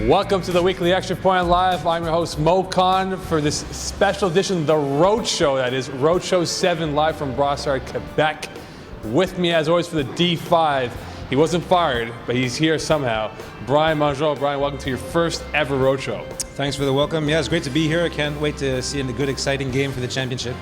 Welcome to the weekly Extra Point Live. I'm your host, Mo Khan, for this special edition, the Road Show. That is Road Show 7, live from Brossard, Quebec. With me, as always, for the D5. He wasn't fired, but he's here somehow. Brian Mongeau. Brian, welcome to your first ever Road Show. Thanks for the welcome. Yeah, it's great to be here. I can't wait to see a good, exciting game for the championship.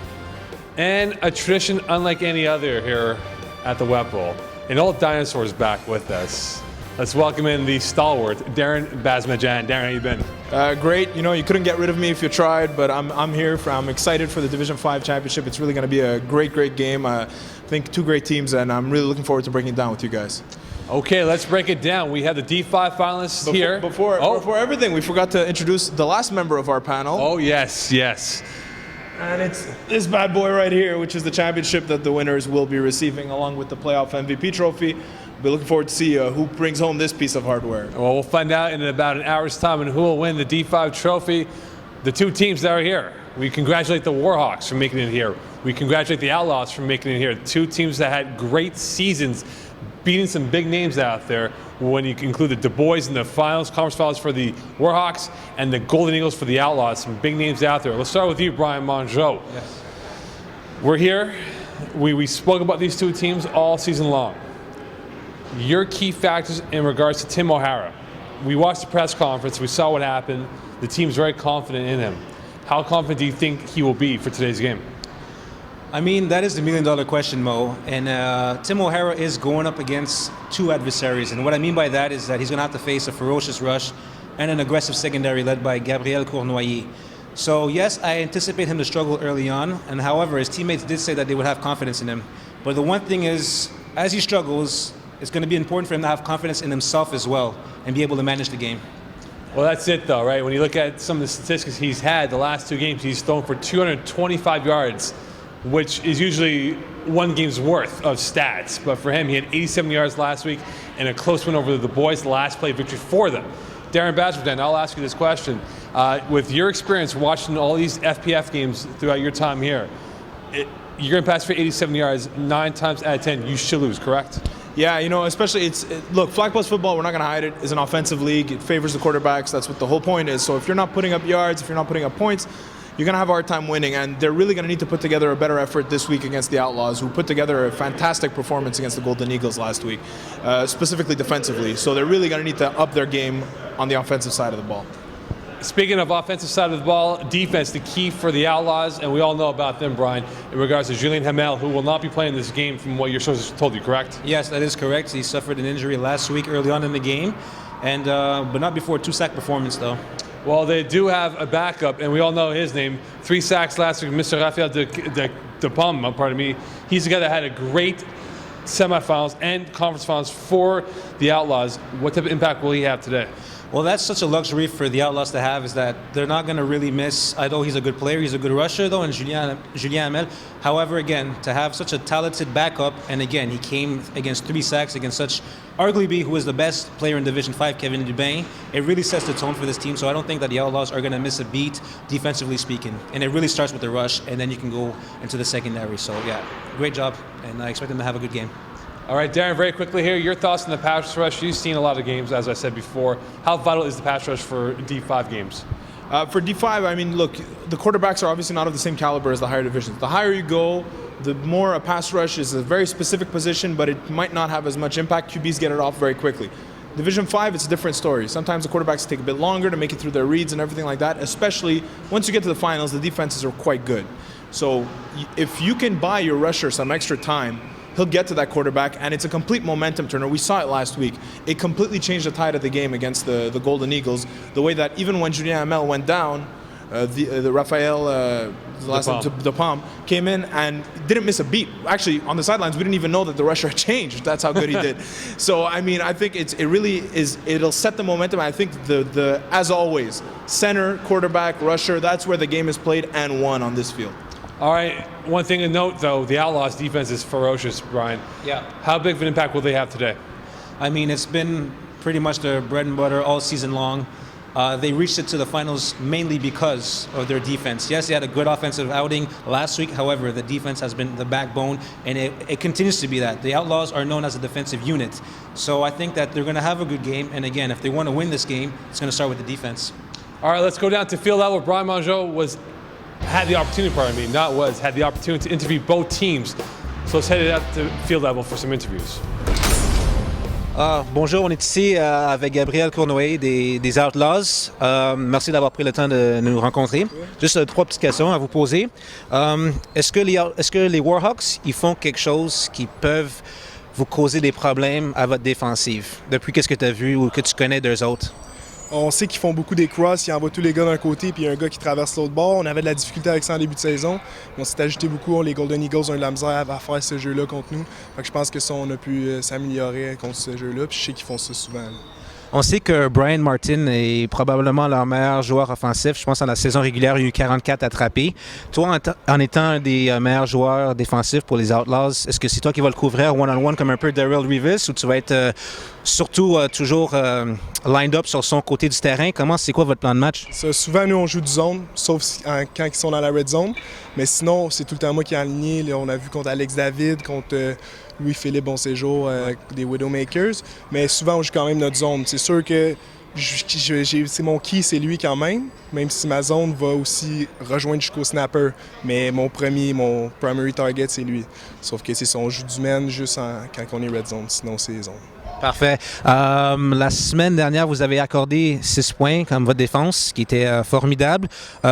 And a tradition unlike any other here at the Wet Bowl. An old dinosaur's back with us. Let's welcome in the stalwart, Darren Basmajan. Darren, how you been? Great. You know, you couldn't get rid of me if you tried, but I'm here. I'm excited for the Division 5 championship. It's really going to be a great game. I think two great teams, and I'm really looking forward to breaking it down with you guys. Okay, let's break it down. We have the D5 finalists here. Before everything, we forgot to introduce the last member of our panel. Oh, yes. And it's this bad boy right here, which is the championship that the winners will be receiving along with the playoff MVP trophy. We're looking forward to see who brings home this piece of hardware. Well, we'll find out in about an hour's time and who will win the D5 trophy. The two teams that are here. We congratulate the Warhawks for making it here. We congratulate the Outlaws for making it here. Two teams that had great seasons, beating some big names out there when you include the Du Bois in the finals, conference finals for the Warhawks, and the Golden Eagles for the Outlaws. Some big names out there. Let's start with you, Brian Mongeau. Yes. We're here. We spoke about these two teams all season long. Your key factors in regards to Tim O'Hara. We watched the press conference. We saw what happened. The team's very confident in him. How confident do you think he will be for today's game? I mean, that is the million-dollar question, Mo. And Tim O'Hara is going up against two adversaries. And what I mean by that is that he's going to have to face a ferocious rush and an aggressive secondary led by Gabriel Cournoyer. So, yes, I anticipate him to struggle early on. And however, his teammates did say that they would have confidence in him. But the one thing is, as he struggles, it's going to be important for him to have confidence in himself as well and be able to manage the game. Well, that's it, though, right? When you look at some of the statistics he's had the last two games, he's thrown for 225 yards, which is usually one game's worth of stats. But for him, he had 87 yards last week and a close win over the Boys, the last play victory for them. Darren Basmajan, I'll ask you this question. With your experience watching all these FPF games throughout your time here, you're going to pass for 87 yards 9 times out of 10. You should lose, correct? Yeah, you know, especially look, flag post football, we're not going to hide it, is an offensive league. It favors the quarterbacks. That's what the whole point is. So if you're not putting up yards, if you're not putting up points, you're going to have a hard time winning. And they're really going to need to put together a better effort this week against the Outlaws, who put together a fantastic performance against the Golden Eagles last week, specifically defensively. So they're really going to need to up their game on the offensive side of the ball. Speaking of offensive side of the ball, defense, the key for the Outlaws, and we all know about them, Brian, in regards to Julien Hamel, who will not be playing this game from what your sources told you, correct? Yes, that is correct. He suffered an injury last week early on in the game, and but not before a 2-sack performance, though. Well, they do have a backup, and we all know his name. 3 sacks last week, Mr. Rafael de Palma, pardon me. He's the guy that had a great semifinals and conference finals for the Outlaws. What type of impact will he have today? Well, that's such a luxury for the Outlaws to have, is that they're not going to really miss, although he's a good player, he's a good rusher, though, and Julien Hamel. However, again, to have such a talented backup, and again, he came against 3 sacks against such, arguably, who is the best player in Division 5, Kevin Dubin, it really sets the tone for this team, so I don't think that the Outlaws are going to miss a beat, defensively speaking. And it really starts with the rush, and then you can go into the secondary. So, yeah, great job, and I expect them to have a good game. All right, Darren, very quickly here, your thoughts on the pass rush. You've seen a lot of games, as I said before. How vital is the pass rush for D5 games? For D5, I mean, look, the quarterbacks are obviously not of the same caliber as the higher divisions. The higher you go, the more a pass rush is a very specific position, but it might not have as much impact. QBs get it off very quickly. Division 5, it's a different story. Sometimes the quarterbacks take a bit longer to make it through their reads and everything like that, especially once you get to the finals, the defenses are quite good. So if you can buy your rusher some extra time, he'll get to that quarterback, and it's a complete momentum turner. We saw it last week. It completely changed the tide of the game against the Golden Eagles, the way that even when Julien Hamel went down, the Raphael Depalm came in and didn't miss a beat. Actually, on the sidelines, we didn't even know that the rusher had changed. That's how good he did. So, I mean, I think it really is. It'll set the momentum. I think the as always, center, quarterback, rusher. That's where the game is played and won on this field. All right. One thing to note, though, the Outlaws' defense is ferocious, Brian. Yeah. How big of an impact will they have today? I mean, it's been pretty much their bread and butter all season long. They reached it to the finals mainly because of their defense. Yes, they had a good offensive outing last week. However, the defense has been the backbone, and it continues to be that. The Outlaws are known as a defensive unit. So I think that they're going to have a good game. And again, if they want to win this game, it's going to start with the defense. All right, let's go down to field level. Brian Mongeau had the opportunity to interview both teams. So let's head it out to field level for some interviews. Bonjour, on est ici avec Gabriel Cournoyer des Outlaws. Merci d'avoir pris le temps de nous rencontrer. Juste 3 petites questions à vous poser. Est-ce que les Warhawks, ils font quelque chose qui peuvent vous causer des problèmes à votre défensive? Depuis qu'est-ce que tu as vu ou que tu connais d'eux autres? On sait qu'ils font beaucoup des crosses, ils envoient tous les gars d'un côté, puis il y a un gars qui traverse l'autre bord. On avait de la difficulté avec ça en début de saison. On s'est ajouté beaucoup. Les Golden Eagles ont eu de la misère à faire ce jeu-là contre nous. Fait que je pense que ça, on a pu s'améliorer contre ce jeu-là, puis je sais qu'ils font ça souvent. On sait que Brian Martin est probablement leur meilleur joueur offensif. Je pense qu'en la saison régulière, il y a eu 44 attrapés. Toi, en étant un des meilleurs joueurs défensifs pour les Outlaws, est-ce que c'est toi qui vas le couvrir one-on-one comme un peu Daryl Reeves ou tu vas être surtout toujours lined up sur son côté du terrain? C'est quoi votre plan de match? Ça, souvent, nous, on joue du zone, sauf quand ils sont dans la red zone. Mais sinon, c'est tout le temps moi qui est aligné. Là, on a vu contre Alex David, contre Louis-Philippe Bonséjour, des Widowmakers. Mais souvent, on joue quand même notre zone. C'est sûr que c'est mon key, c'est lui quand même si ma zone va aussi rejoindre jusqu'au snapper. Mais mon primary target, c'est lui. Sauf que c'est ça, on joue du man juste quand on est red zone, sinon c'est zone. Parfait. La semaine dernière, vous avez accordé 6 points comme votre défense, ce qui était formidable. Y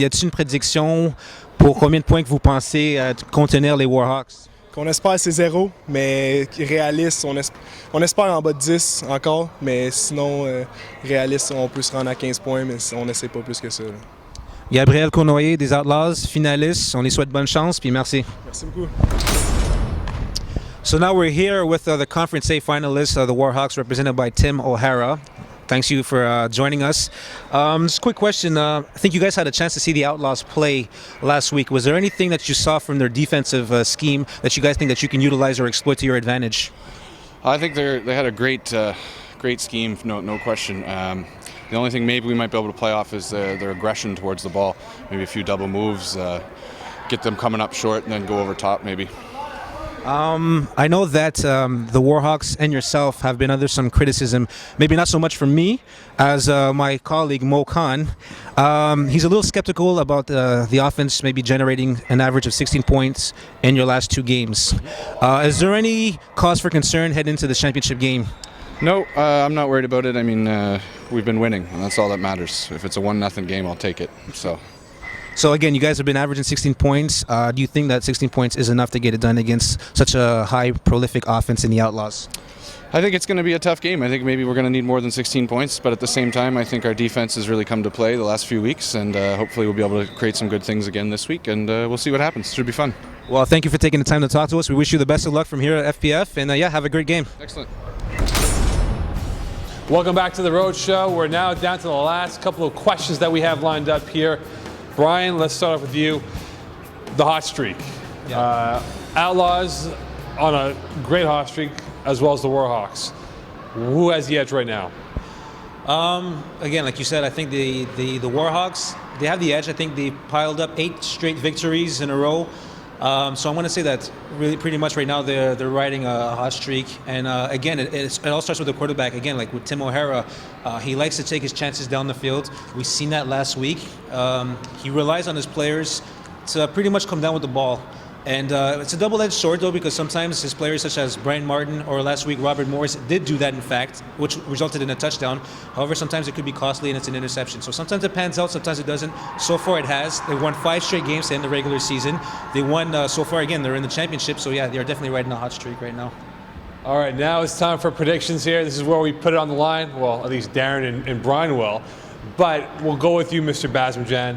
a-t-il une prédiction pour combien de points que vous pensez contenir les Warhawks? Qu'on espère, c'est 0, mais réaliste, on espère en bas de 10 encore, mais sinon, réaliste, on peut se rendre à 15 points, mais on n'essaie pas plus que ça. Là. Gabriel Cournoyer des Outlaws, finaliste. On les souhaite bonne chance, puis merci. Merci beaucoup. So now we're here with the Conference A finalists, the Warhawks, represented by Tim O'Hara. Thanks you for joining us. Just a quick question. I think you guys had a chance to see the Outlaws play last week. Was there anything that you saw from their defensive scheme that you guys think that you can utilize or exploit to your advantage? I think they had a great scheme, no question. The only thing maybe we might be able to play off is their aggression towards the ball. Maybe a few double moves, get them coming up short, and then go over top maybe. I know that the Warhawks and yourself have been under some criticism, maybe not so much from me as my colleague Mo Khan. He's a little skeptical about the offense maybe generating an average of 16 points in your last 2 games. Is there any cause for concern heading into the championship game? No, I'm not worried about it. I mean, we've been winning, and that's all that matters. If it's a 1-0 game, I'll take it. So again, you guys have been averaging 16 points. Do you think that 16 points is enough to get it done against such a high, prolific offense in the Outlaws? I think it's going to be a tough game. I think maybe we're going to need more than 16 points, but at the same time, I think our defense has really come to play the last few weeks, and hopefully we'll be able to create some good things again this week, and we'll see what happens. It should be fun. Well, thank you for taking the time to talk to us. We wish you the best of luck from here at FPF, and have a great game. Excellent. Welcome back to the Road Show. We're now down to the last couple of questions that we have lined up here. Brian, let's start off with you. The hot streak. Yeah. Outlaws on a great hot streak, as well as the Warhawks. Who has the edge right now? Again, like you said, I think the Warhawks, they have the edge. I think they piled up 8 straight victories in a row. So I'm going to say that really pretty much right now they're riding a hot streak. And again, it all starts with the quarterback. Again, like with Tim O'Hara, he likes to take his chances down the field. We've seen that last week. He relies on his players to pretty much come down with the ball. And it's a double-edged sword, though, because sometimes his players, such as Brian Martin or last week Robert Morris, did do that, in fact, which resulted in a touchdown. However, sometimes it could be costly and it's an interception. So sometimes it pans out, sometimes it doesn't. So far, it has. They won 5 straight games to end the regular season. They won so far, again, they're in the championship. So, yeah, they're definitely riding a hot streak right now. All right, now it's time for predictions here. This is where we put it on the line. Well, at least Darren and Brian will. But we'll go with you, Mr. Basmajan.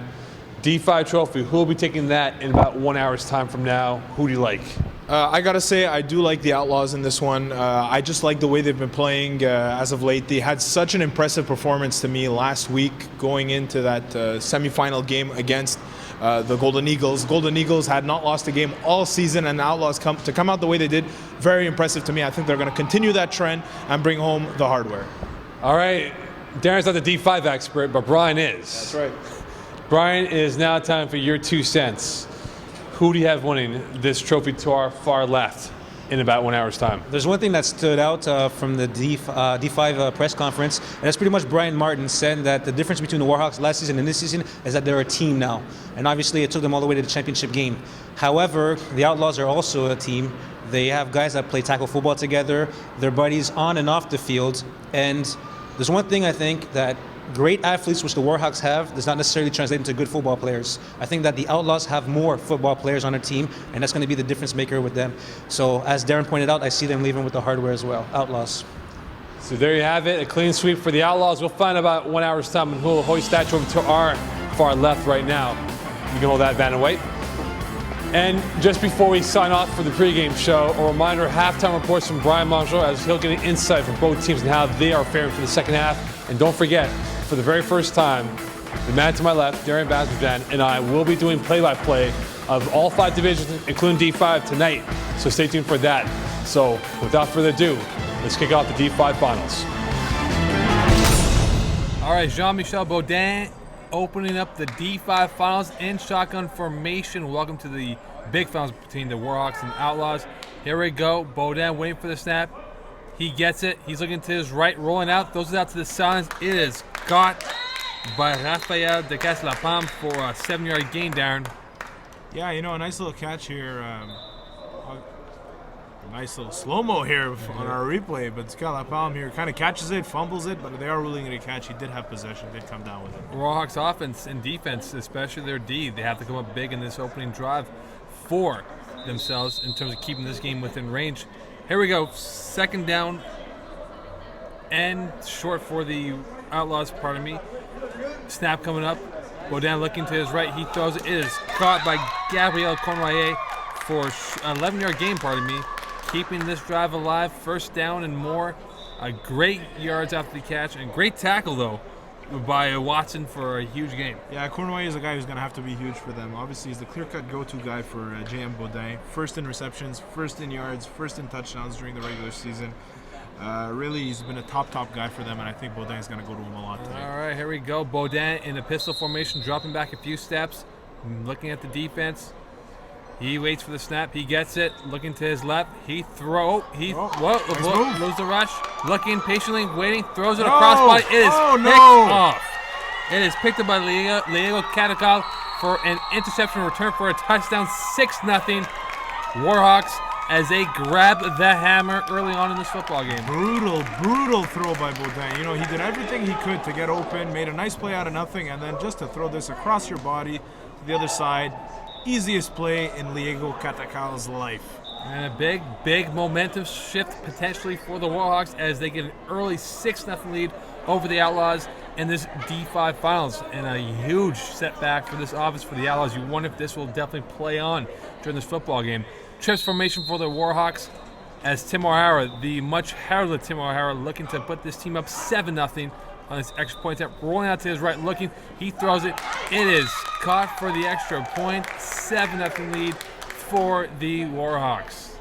D5 trophy, who will be taking that in about 1 hour's time from now? Who do you like? I gotta say, I do like the Outlaws in this one. I just like the way they've been playing as of late. They had such an impressive performance to me last week going into that semifinal game against the Golden Eagles. Golden Eagles had not lost a game all season, and the Outlaws come out the way they did, very impressive to me. I think they're going to continue that trend and bring home the hardware. All right, Darren's not the D5 expert, but Brian is. That's right. Brian, it is now time for your 2 cents. Who do you have winning this trophy to our far left in about 1 hour's time? There's one thing that stood out from the D5 press conference, and that's pretty much Brian Martin said that the difference between the Warhawks last season and this season is that they're a team now. And obviously it took them all the way to the championship game. However, the Outlaws are also a team. They have guys that play tackle football together. They're buddies on and off the field. And there's one thing I think that great athletes, which the Warhawks have, does not necessarily translate into good football players. I think that the Outlaws have more football players on their team, and that's going to be the difference maker with them. So, as Darren pointed out, I see them leaving with the hardware as well. Outlaws. So there you have it, a clean sweep for the Outlaws. We'll find about 1 hour's time, and we'll hoist that trophy to our far left right now. You can hold that banner weight. And just before we sign off for the pregame show, a reminder, halftime reports from Brian Mongeau as he'll get an insight from both teams and how they are faring for the second half. And don't forget, for the very first time, the man to my left, Darren Basmajan, and I will be doing play-by-play of all 5 divisions, including D5 tonight. So stay tuned for that. So without further ado, let's kick off the D5 finals. All right, Jean-Michel Baudin opening up the D5 finals in shotgun formation. Welcome to the big finals between the Warhawks and Outlaws. Here we go. Baudin waiting for the snap. He gets it. He's looking to his right, rolling out. Throws it out to the sidelines. It is caught by Rafael de Caslapam for a 7-yard gain, Darren. Yeah, a nice little catch here. A nice little slow-mo here on our replay, but Calapalm here kind of catches it, fumbles it, but they are ruling it a catch. He did have possession, did come down with it. Warhawks offense and defense, especially their D, they have to come up big in this opening drive for themselves in terms of keeping this game within range. Here we go, second down and short for the Outlaws, pardon me. Snap coming up. Baudin looking to his right. He throws it. It is caught by Gabriel Conroyer for an 11-yard gain, pardon me. Keeping this drive alive. First down and more. Great yards after the catch. And great tackle, though, by Watson for a huge gain. Yeah, Conroyer is a guy who's going to have to be huge for them. Obviously, he's the clear-cut go-to guy for JM Baudin. First in receptions, first in yards, first in touchdowns during the regular season. Really, he's been a top guy for them, and I think Baudin is going to go to him a lot tonight. All right, here we go. Baudin in a pistol formation, dropping back a few steps, looking at the defense. He waits for the snap. He gets it. Looking to his left. He throw. He lose the rush. Looking patiently, waiting. Throws it across body. It is picked off. It is picked up by Leo Catacal for an interception return for a touchdown. 6-0 Warhawks as they grab the hammer early on in this football game. Brutal throw by Baudin. He did everything he could to get open, made a nice play out of nothing, and then just to throw this across your body to the other side. Easiest play in Liego Catacal's life. And a big momentum shift potentially for the Warhawks as they get an early 6-0 lead over the Outlaws in this D5 finals. And a huge setback for this offense for the Outlaws. You wonder if this will definitely play on during this football game. Trips formation for the Warhawks as Tim O'Hara, the much heralded Tim O'Hara, looking to put this team up 7-0 on this extra point attempt. Rolling out to his right, looking. He throws it. It is caught for the extra point. 7-0 lead for the Warhawks.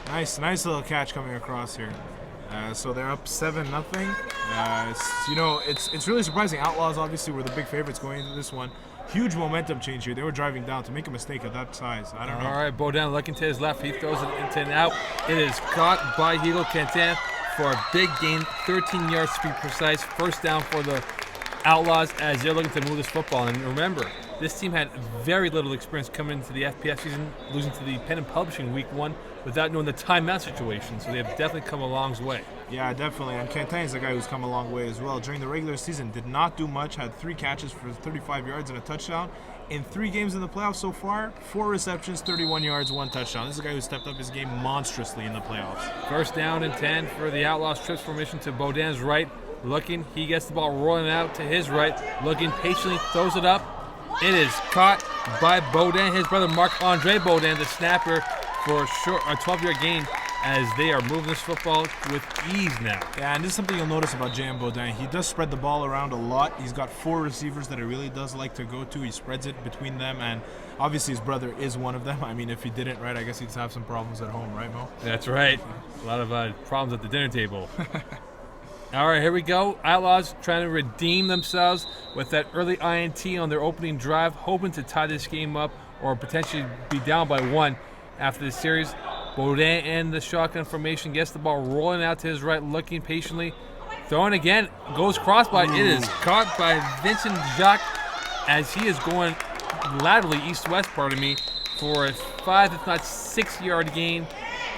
Nice little catch coming across here. So they're up 7-0. It's really surprising. Outlaws obviously were the big favorites going into this one. Huge momentum change here. They were driving down to make a mistake at that size. I don't know. All right, Baudin looking to his left. He throws it into and out. It is caught by Hugo Quentin for a big gain, 13 yards to be precise. First down for the Outlaws as they're looking to move this football. And remember, This team had very little experience coming into the FPF season, losing to the Pen and Publishing week 1 without knowing the timeout situation. So they have definitely come a long way. Yeah, definitely. And Quentin is a guy who's come a long way as well. During the regular season, did not do much, had 3 catches for 35 yards and a touchdown. In 3 games in the playoffs so far, 4 receptions, 31 yards, 1 touchdown. This is a guy who stepped up his game monstrously in the playoffs. First down and 10 for the Outlaws. Trips formation to Baudin's right. Looking, he gets the ball rolling out to his right. Looking patiently, throws it up. It is caught by Baudin, his brother Marc-Andre Baudin, the snapper, for a 12-yard gain, as they are moving this football with ease now. Yeah, and this is something you'll notice about J.M. Baudin. He does spread the ball around a lot. He's got 4 receivers that he really does like to go to. He spreads it between them, and obviously his brother is one of them. I mean, if he didn't, right, I guess he'd have some problems at home, right, Mo? That's right. A lot of problems at the dinner table. All right, here we go. Outlaws trying to redeem themselves with that early INT on their opening drive, hoping to tie this game up or potentially be down by 1 after this series. Baudin in the shotgun formation gets the ball rolling out to his right, looking patiently. Throwing again, goes crossbar. It is caught by Vincent Jacques as he is going laterally east-west, for a 5, if not 6-yard gain,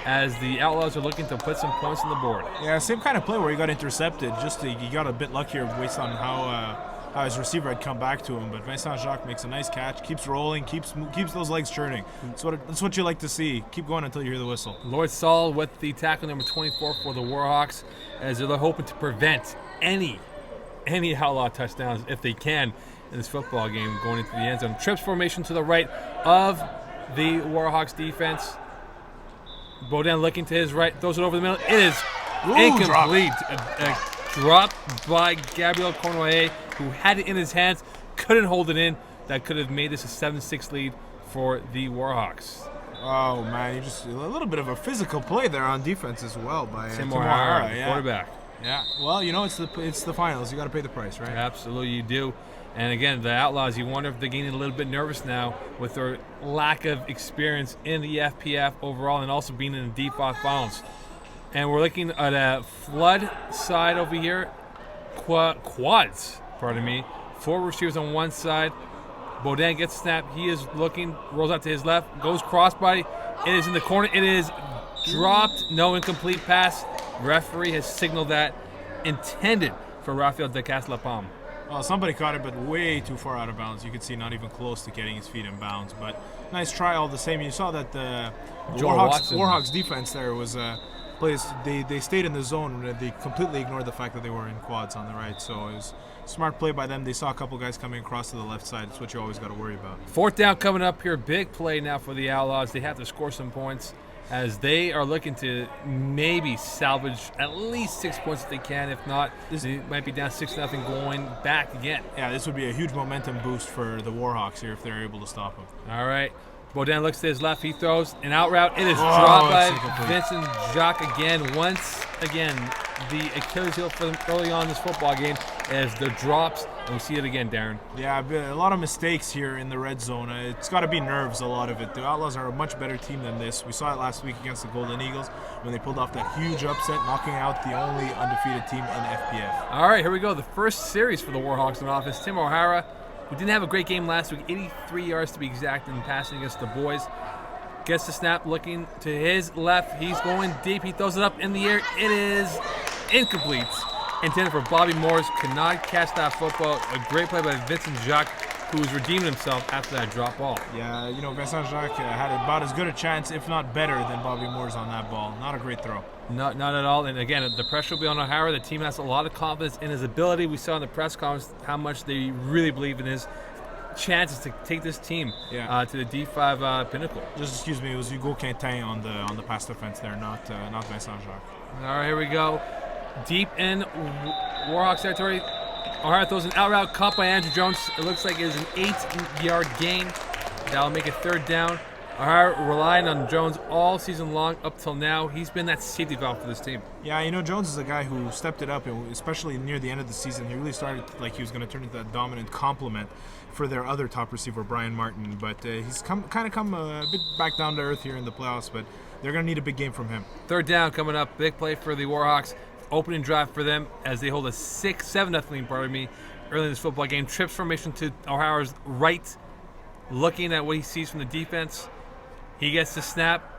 as the Outlaws are looking to put some points on the board. Yeah, same kind of play where he got intercepted. He got a bit luckier based on how his receiver had come back to him. But Vincent Jacques makes a nice catch, keeps rolling, keeps those legs churning. That's what you like to see. Keep going until you hear the whistle. Lloyd Saul with the tackle number 24 for the Warhawks, as they're hoping to prevent any Outlaw touchdowns if they can in this football game going into the end zone. Trips formation to the right of the Warhawks defense. Baudin looking to his right, throws it over the middle. It is incomplete. A drop by Gabriel Cornoyer, who had it in his hands, couldn't hold it in. That could have made this a 7-6 lead for the Warhawks. Oh man, a little bit of a physical play there on defense as well by Tim O'Hara, quarterback. Yeah, well, it's the finals. You got to pay the price, right? Absolutely, you do. And again, the Outlaws, you wonder if they're getting a little bit nervous now with their lack of experience in the FPF overall, and also being in the D5 finals. And we're looking at a flood side over here, quads. 4 receivers on one side. Baudin gets snapped. He is looking, rolls out to his left, goes crossbody. It is in the corner. It is dropped. No, incomplete pass. Referee has signaled that intended for Rafael de Caslapam. Well, somebody caught it, but way too far out of bounds. You could see not even close to getting his feet in bounds. But nice try all the same. You saw that the Warhawks defense there was they stayed in the zone. They completely ignored the fact that they were in quads on the right. So it was a smart play by them. They saw a couple guys coming across to the left side. That's what you always got to worry about. 4th down coming up here. Big play now for the Outlaws. They have to score some points, as they are looking to maybe salvage at least 6 points if they can. If not, they might be down 6-0 going back again. Yeah, this would be a huge momentum boost for the Warhawks here if they're able to stop them. All right. Baudin looks to his left. He throws an out route. It is dropped by Vincent Jacques again. Once again, the Achilles heel for them early on in this football game is the drops. And we see it again, Darren. Yeah, a lot of mistakes here in the red zone. It's got to be nerves, a lot of it. The Outlaws are a much better team than this. We saw it last week against the Golden Eagles when they pulled off that huge upset, knocking out the only undefeated team in FPF. All right, here we go. The first series for the Warhawks in offense. Tim O'Hara, who didn't have a great game last week, 83 yards to be exact in passing against the boys. Gets the snap, looking to his left. He's going deep. He throws it up in the air. It is incomplete. Intended for Bobby Morris. Cannot catch that football. A great play by Vincent Jacques, who was redeeming himself after that drop ball. Yeah, Vincent Jacques had about as good a chance, if not better, than Bobby Morris on that ball. Not a great throw. Not at all. And again, the pressure will be on O'Hara. The team has a lot of confidence in his ability. We saw in the press conference how much they really believe in his chances to take this team to the D5 pinnacle. Just excuse me, it was Hugo Quentin on the pass defense there, not Vincent Jacques. All right, here we go. Deep in Warhawks territory. O'Hara throws an out route caught by Andrew Jones. It looks like it is an 8-yard gain. That'll make it 3rd down. O'Hara relying on Jones all season long up till now. He's been that safety valve for this team. Yeah, Jones is a guy who stepped it up, especially near the end of the season. He really started like he was going to turn into that dominant complement for their other top receiver, Brian Martin. But he's come a bit back down to earth here in the playoffs, but they're going to need a big game from him. 3rd down coming up. Big play for the Warhawks. Opening drive for them as they hold a 7-0 lead, early in this football game. Trips formation to O'Hara's right looking at what he sees from the defense. He gets the snap.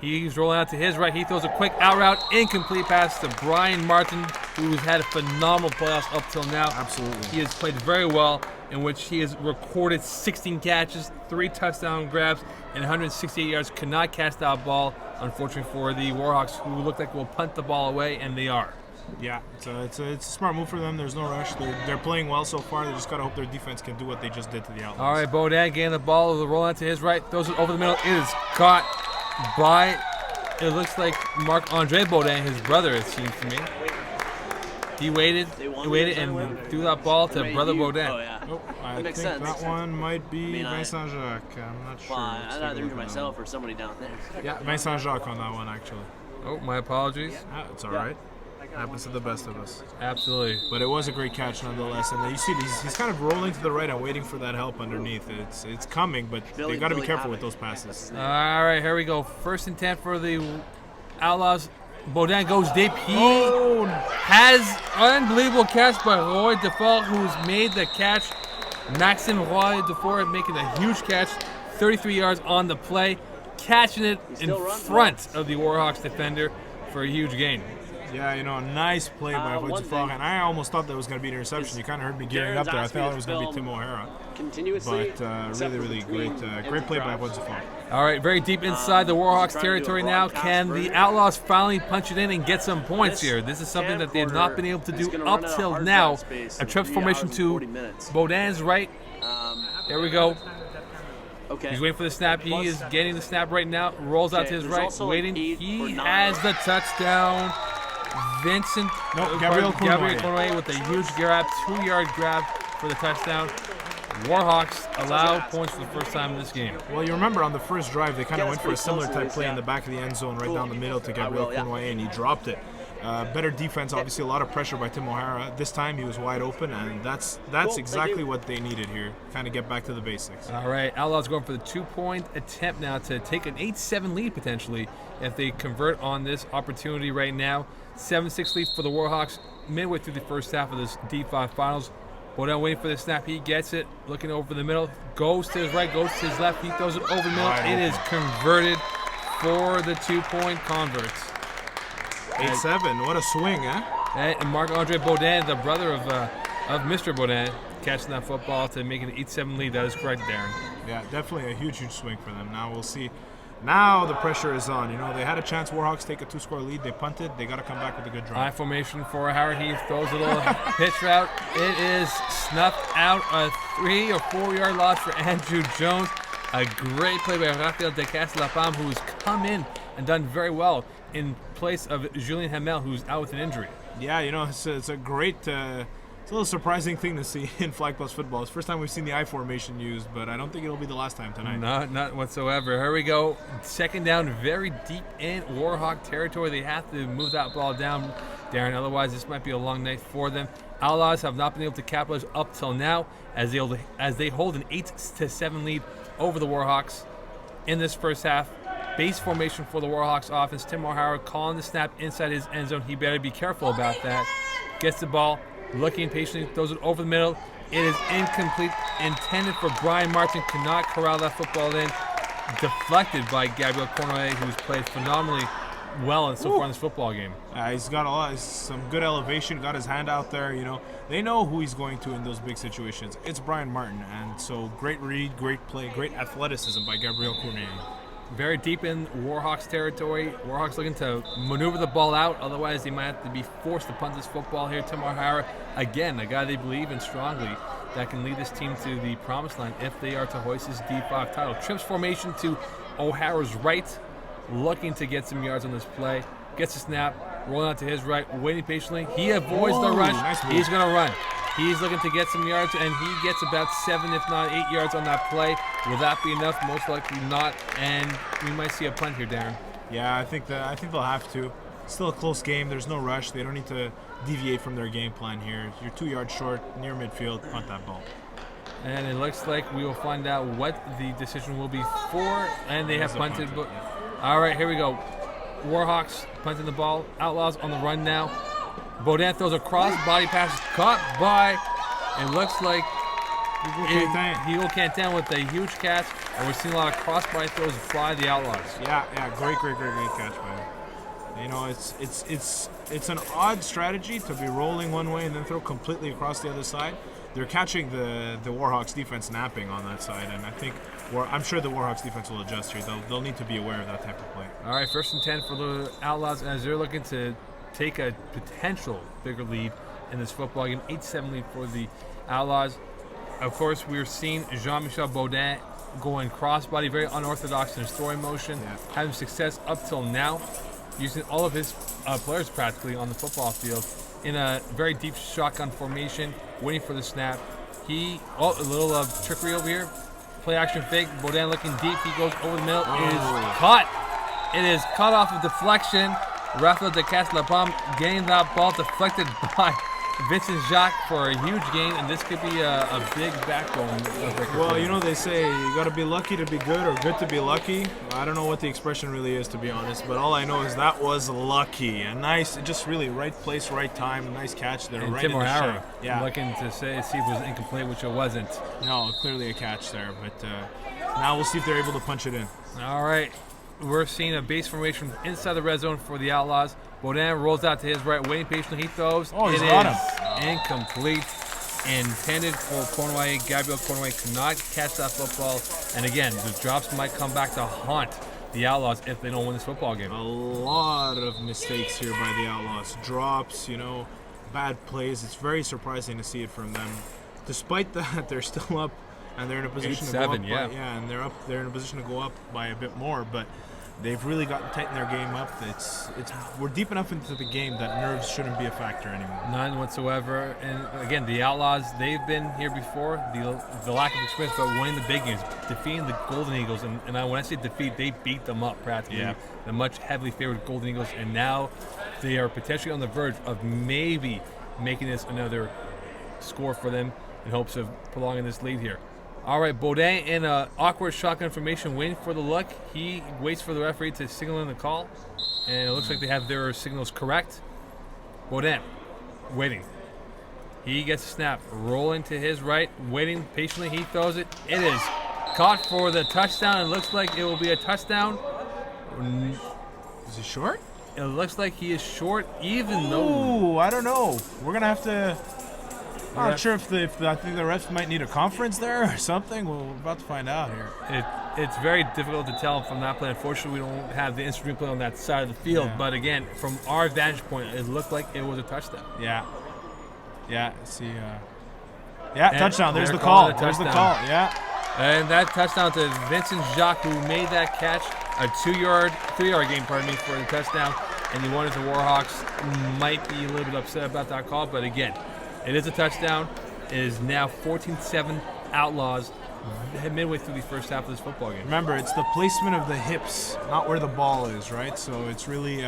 He's rolling out to his right. He throws a quick out route, incomplete pass to Brian Martin, who's had a phenomenal playoffs up till now. Absolutely. He has played very well, in which he has recorded 16 catches, 3 touchdown grabs, and 168 yards. Could not catch that ball, unfortunately, for the Warhawks, who look like will punt the ball away, and they are. Yeah, it's a smart move for them. There's no rush. They're playing well so far. They just got to hope their defense can do what they just did to the Outlaws. All right, Baudin getting the ball, rolling out to his right, throws it over the middle. It is caught by, it looks like Marc-Andre Baudin, his brother, it seems to me. He waited and threw that ball to brother Baudin. Oh, yeah. Oh, I think sense. that one might be I mean, Vincent Jacques. I'm not sure. Well, Let's I'd take a either look injure at myself or somebody down there. that one. Yeah, Vincent Jacques on that one, actually. Oh, my apologies. It's all right. Happens to the best of us. Absolutely. But it was a great catch nonetheless. And you see, he's kind of rolling to the right and waiting for that help underneath. It's coming, but they got to be careful with those passes. All right, here we go. First and 10 for the Outlaws. Baudin goes deep. He has unbelievable catch by Roy Defort, who's made the catch. Maxime Roy Defort making a huge catch, 33 yards on the play, catching it in front of the Warhawks defender for a huge gain. Yeah, nice play by Roy Defort. And I almost thought that was going to be an interception. You kind of heard me gearing up there. I thought it was going to be Tim O'Hara. Continuously. But really great play by Roy Defort. All right, very deep inside the Warhawks territory now. Can the Outlaws finally punch it in and get some points here? This is something that they have not been able to do up till now. A trips formation to Baudin's right. There we go. Okay. He's waiting for the snap. He is getting the snap right now. Rolls out to his right, waiting. He has the touchdown. Gabriel Cournoyer with a huge grab, 2-yard grab for the touchdown. Warhawks allow points for the first time in this game. Well, you remember on the first drive, they kind of went for a similar type play in the back of the end zone, right down the middle to Gabriel Cournoyer, and he dropped it. Better defense, obviously a lot of pressure by Tim O'Hara. This time he was wide open, and that's exactly what they needed here. Kind of get back to the basics. All right, Outlaws going for the 2-point attempt now to take an 8-7 lead potentially if they convert on this opportunity right now. 7-6 lead for the Warhawks midway through the first half of this D5 finals. Baudin waiting for the snap. He gets it, looking over the middle, goes to his right, goes to his left. He throws it over the middle. It is converted for the 2-point converts. 8-7, what a swing, huh? And Marc-Andre Baudin, the brother of Mr. Baudin, catching that football to make an 8-7 lead. That is correct, Darren. Yeah, definitely a huge swing for them. Now we'll see. Now the pressure is on. They had a chance. Warhawks take a 2-score lead. They punted. They got to come back with a good drive. High formation for Howard. He throws a little pitch route. It is snuffed out. A 3 or 4-yard loss for Andrew Jones. A great play by Raphael Descasse-Lapalme, who's come in and done very well in place of Julien Hamel, who's out with an injury. Yeah, it's a great, it's a little surprising thing to see in Flag Plus football. It's the first time we've seen the I formation used, but I don't think it'll be the last time tonight. Not whatsoever. Here we go. Second down, very deep in Warhawk territory. They have to move that ball down, Darren. Otherwise, this might be a long night for them. Outlaws have not been able to capitalize up till now as they hold an 8-7 lead over the Warhawks in this first half. Base formation for the Warhawks offense. Tim O'Hara calling the snap inside his end zone. He better be careful about that. Gets the ball, looking patiently, throws it over the middle. It is incomplete, intended for Brian Martin. Cannot corral that football in. Deflected by Gabriel Cournoyer, who's played phenomenally well so far in this football game. He's got some good elevation, got his hand out there. They know who he's going to in those big situations. It's Brian Martin, and so great read, great play, great athleticism by Gabriel Cournoyer. Very deep in Warhawks territory. Warhawks looking to maneuver the ball out. Otherwise, they might have to be forced to punt this football here. Tim O'Hara, again, a guy they believe in strongly that can lead this team to the promised land if they are to hoist his D5 title. Trips formation to O'Hara's right, looking to get some yards on this play. Gets a snap, rolling out to his right, waiting patiently. He avoids the rush. Nice move. He's going to run. He's looking to get some yards, and he gets about 7, if not 8 yards on that play. Will that be enough? Most likely not, and we might see a punt here, Darren. Yeah, I think they'll have to. Still a close game. There's no rush. They don't need to deviate from their game plan here. You're 2 yards short, near midfield. Punt that ball. And it looks like we will find out what the decision will be for, and they have punted. All right, here we go. Warhawks punting the ball. Outlaws on the run now. Baudin throws a cross body pass, caught by, it looks like Hugo Quentin with a huge catch, and we're seeing a lot of crossbody throws by the Outlaws. Yeah, great catch by him. You know, it's an odd strategy to be rolling one way and then throw completely across the other side. They're catching the Warhawks defense napping on that side, and I'm sure the Warhawks defense will adjust here. They'll need to be aware of that type of play. All right, 1st and 10 for the Outlaws as they're looking to take a potential bigger lead in this football game. 8-7 lead for the Outlaws. Of course, we're seeing Jean-Michel Baudin going crossbody, very unorthodox in his throwing motion, having success up till now, using all of his players practically on the football field in a very deep shotgun formation, waiting for the snap. A little trickery over here. Play action fake. Baudin looking deep. He goes over the middle. It is caught. It is caught off of deflection. Raphael de Castellapam getting that ball deflected by Vincent Jacques for a huge gain, and this could be a big backbone. Well, you know, they say you got to be lucky to be good or good to be lucky. I don't know what the expression really is, to be honest, but all I know is that was lucky. A nice, just really right place, right time, nice catch there. And right Tim in the O'Hara shape. looking to see if it was incomplete, which it wasn't. No, clearly a catch there, but now we'll see if they're able to punch it in. All right, we're seeing a base formation inside the red zone for the Outlaws. Baudin rolls out to his right, waiting patiently. He throws. He's It got is incomplete. Intended for Cornway. Gabriel Cornway could not catch that football. And again, the drops might come back to haunt the Outlaws if they don't win this football game. A lot of mistakes here by the Outlaws. Drops, bad plays. It's very surprising to see it from them. Despite that, they're still up, and they're in a position to go up. And they're in a position to go up by a bit more, but they've really gotten tighten their game up. We're deep enough into the game that nerves shouldn't be a factor anymore. None whatsoever. And again, the Outlaws, they've been here before. The lack of experience, but winning the big games, defeating the Golden Eagles, and when I say defeat, they beat them up practically. Yeah. The much heavily favored Golden Eagles, and now they are potentially on the verge of maybe making this another score for them in hopes of prolonging this lead here. All right, Baudin in an awkward shotgun formation, waiting for the look. He waits for the referee to signal in the call, and it looks like they have their signals correct. Baudin, waiting. He gets a snap, rolling to his right, waiting patiently. He throws it. It is caught for the touchdown. It looks like it will be a touchdown. Is he short? It looks like he is short, even though. Ooh, I don't know. We're gonna have to. I'm not sure if I think the refs might need a conference there or something. Well, we're about to find out here. It's very difficult to tell from that play. Unfortunately, we don't have the instant replay on that side of the field. Yeah. But again, from our vantage point, it looked like it was a touchdown. Yeah. See. Touchdown. There's the calling call. it a There's the touchdown. call. Yeah. And that touchdown to Vincent Jacques, who made that catch, a 3-yard gain, for the touchdown. And you wonder if the Warhawks might be a little bit upset about that call. But again, it is a touchdown. It is now 14-7 Outlaws midway through the first half of this football game. Remember, it's the placement of the hips, not where the ball is, right? So it's really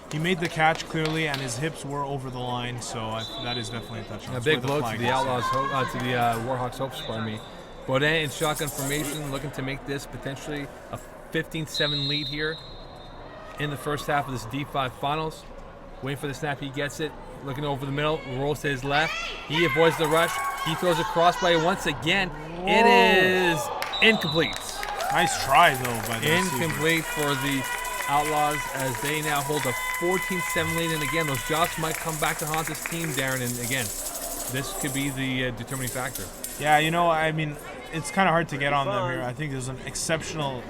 he made the catch clearly, and his hips were over the line. So that is definitely a touchdown. A big blow to the Outlaws, to the Warhawks' hopes, Baudin in shotgun formation, looking to make this potentially a 15-7 lead here in the first half of this D5 finals. Waiting for the snap, he gets it. Looking over the middle, rolls to his left. He avoids the rush. He throws a crossbody once again. Whoa. It is incomplete. Nice try, though, by the incomplete for the Outlaws as they now hold a 14-7 lead. And again, those drops might come back to haunt this team, Darren. And again, this could be the determining factor. Yeah, it's kind of hard to get on them here. I think there's an exceptional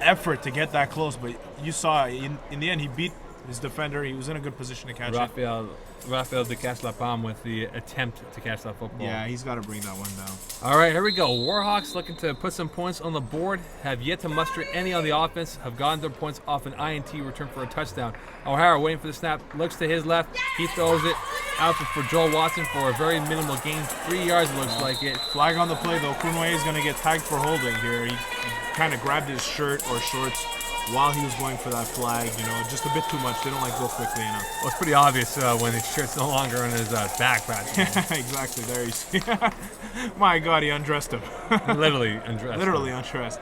effort to get that close, but you saw in the end he beat his defender. He was in a good position to catch it. Raphael de Castellapam with the attempt to catch that football. Yeah, he's got to bring that one down. All right, here we go. Warhawks looking to put some points on the board. Have yet to muster any on the offense. Have gotten their points off an INT return for a touchdown. O'Hara waiting for the snap. Looks to his left. He throws it out for Joel Watson for a very minimal gain. 3 yards looks like it. Flag on the play, though. Cornway is going to get tagged for holding here. He kind of grabbed his shirt or shorts while he was going for that flag, just a bit too much. They don't go quickly enough. Well, it's pretty obvious when his shirt's no longer on his backpack. Exactly. There you see. My God, he undressed him. Literally undressed. Literally undressed.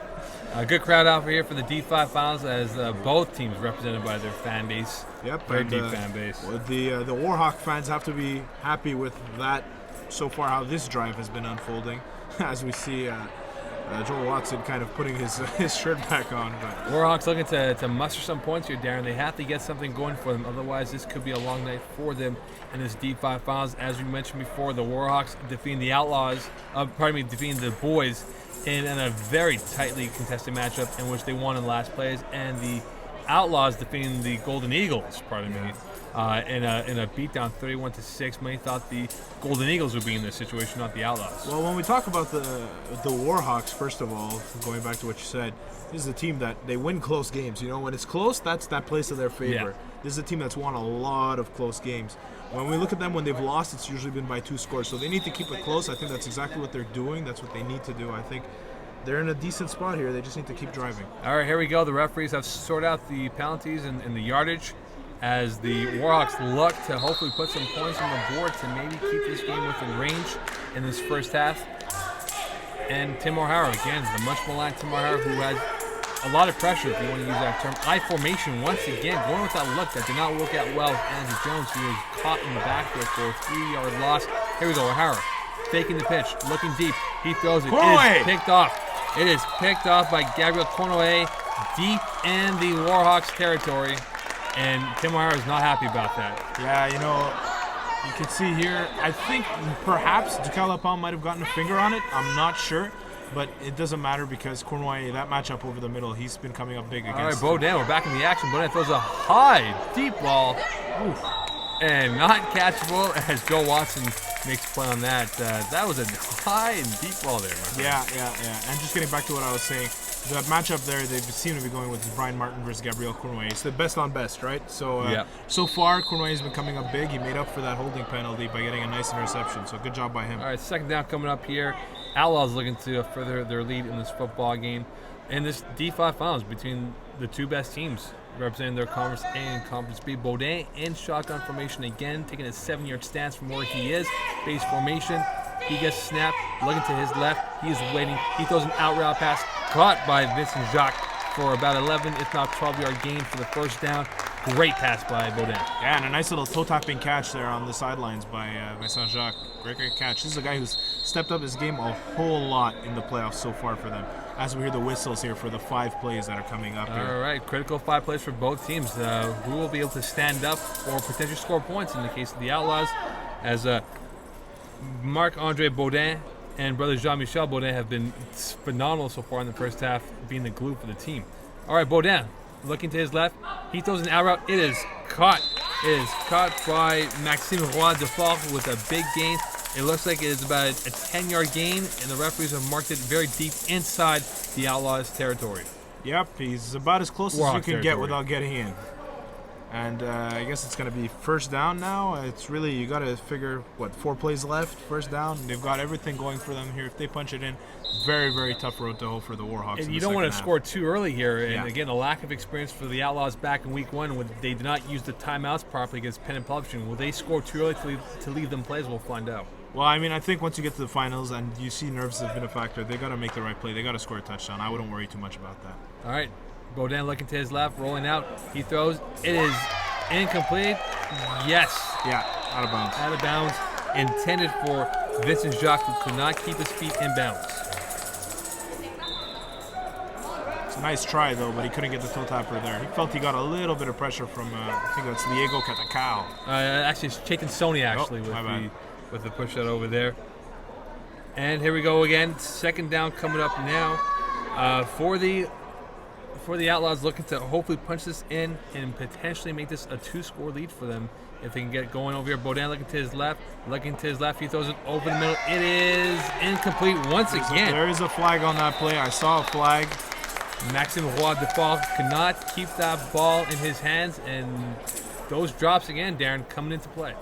A good crowd out here for the D5 finals as both teams represented by their fan base. Yep. Very deep fan base. The Warhawk fans have to be happy with that so far, how this drive has been unfolding. as we see Joel Watson kind of putting his shirt back on. But Warhawks looking to muster some points here, Darren. They have to get something going for them. Otherwise, this could be a long night for them in this D5 finals. As we mentioned before, the Warhawks defeating the Outlaws, defeating the Boys in a very tightly contested matchup in which they won in the last plays, and the Outlaws defeating the Golden Eagles, in a beatdown 31-6. Many thought the Golden Eagles would be in this situation, not the Outlaws. well, when we talk about the Warhawks, first of all, going back to what you said, this is a team that they win close games. You know, when it's close, that's that plays to their favor. Yeah. This is a team that's won a lot of close games. When we look at them when they've lost, it's usually been by 2 scores. So they need to keep it close. I think that's exactly what they're doing. That's what they need to do. I think they're in a decent spot here. They just need to keep driving. All right, here we go. The referees have sorted out the penalties and the yardage as the Warhawks look to hopefully put some points on the board to maybe keep this game within range in this first half. And Tim O'Hara, again, the much maligned Tim O'Hara, who has a lot of pressure, if you want to use that term. I formation, once again, going with that look that did not work out well. Andrew Jones, who was caught in the backfield for a 3-yard loss. Here we go, O'Hara, faking the pitch, looking deep. He throws it. It is picked off. It is picked off by Gabriel Cornoe deep in the Warhawks territory. And Tim O'Hara is not happy about that. Yeah, you know, you can see here, I think perhaps Ducal Lapalme might have gotten a finger on it. I'm not sure. But it doesn't matter because Cornouaille, that matchup over the middle, he's been coming up big against. All right, Baudin, we're back in the action. Baudin throws a high, deep ball. Oof. And not catchable as Joe Watson makes a play on that. That was a high and deep ball there, my friend. Yeah. And just getting back to what I was saying, the matchup there, they seem to be going with Brian Martin versus Gabriel Cornouaille. It's the best on best, right? So so far, Cornouaille's been coming up big. He made up for that holding penalty by getting a nice interception. So good job by him. All right, second down coming up here. Outlaws looking to further their lead in this football game. And this D5 finals between the two best teams representing their conference A and Conference B. Baudin in shotgun formation again, taking a 7-yard stance from where he is. Base formation. He gets snapped, looking to his left. He is waiting. He throws an out route pass, caught by Vincent Jacques for about 11, if not 12-yard gain for the first down. Great pass by Baudin. Yeah, and a nice little toe-tapping catch there on the sidelines by Vincent Jacques. Great catch. This is a guy who's stepped up his game a whole lot in the playoffs so far for them. As we hear the whistles here for the 5 plays that are coming up here. All right, critical 5 plays for both teams. Who will be able to stand up or potentially score points in the case of the Outlaws, as Marc-Andre Baudin and brother Jean-Michel Baudin have been phenomenal so far in the first half, being the glue for the team. All right, Baudin looking to his left. He throws an out route. It is caught. It is caught by Maxime Roy de Fort with a big gain. It looks like it is about a 10-yard gain, and the referees have marked it very deep inside the Outlaws' territory. Yep, he's about as close as you can get without getting in. And I guess it's going to be first down now. It's really, you got to figure, 4 plays left, first down. They've got everything going for them here. If they punch it in, very, very tough road to hoe for the Warhawks. And you don't want to score too early here. And again, a lack of experience for the Outlaws back in week 1 when they did not use the timeouts properly against Penn and Publishing. Will they score too early to leave them plays? We'll find out. Well, I mean, I think once you get to the finals and you see nerves have been a factor, they got to make the right play. They got to score a touchdown. I wouldn't worry too much about that. All right, Baudin looking to his left, rolling out. He throws. It is incomplete. Yes. Yeah, out of bounds. Out of bounds. Intended for Vincent Jacques, who could not keep his feet in bounds. It's a nice try, though, but he couldn't get the toe tapper there. He felt he got a little bit of pressure from, I think that's Diego Catacao. Actually, it's Chaitin Sony, actually, with the push out over there. And here we go again. Second down coming up now for the Outlaws, looking to hopefully punch this in and potentially make this a 2-score lead for them if they can get going over here. Baudin looking to his left. He throws it over the middle. It is incomplete once again. There is a flag on that play. I saw a flag. Maxime Roy de Fort could not keep that ball in his hands, and those drops again, Darren, coming into play.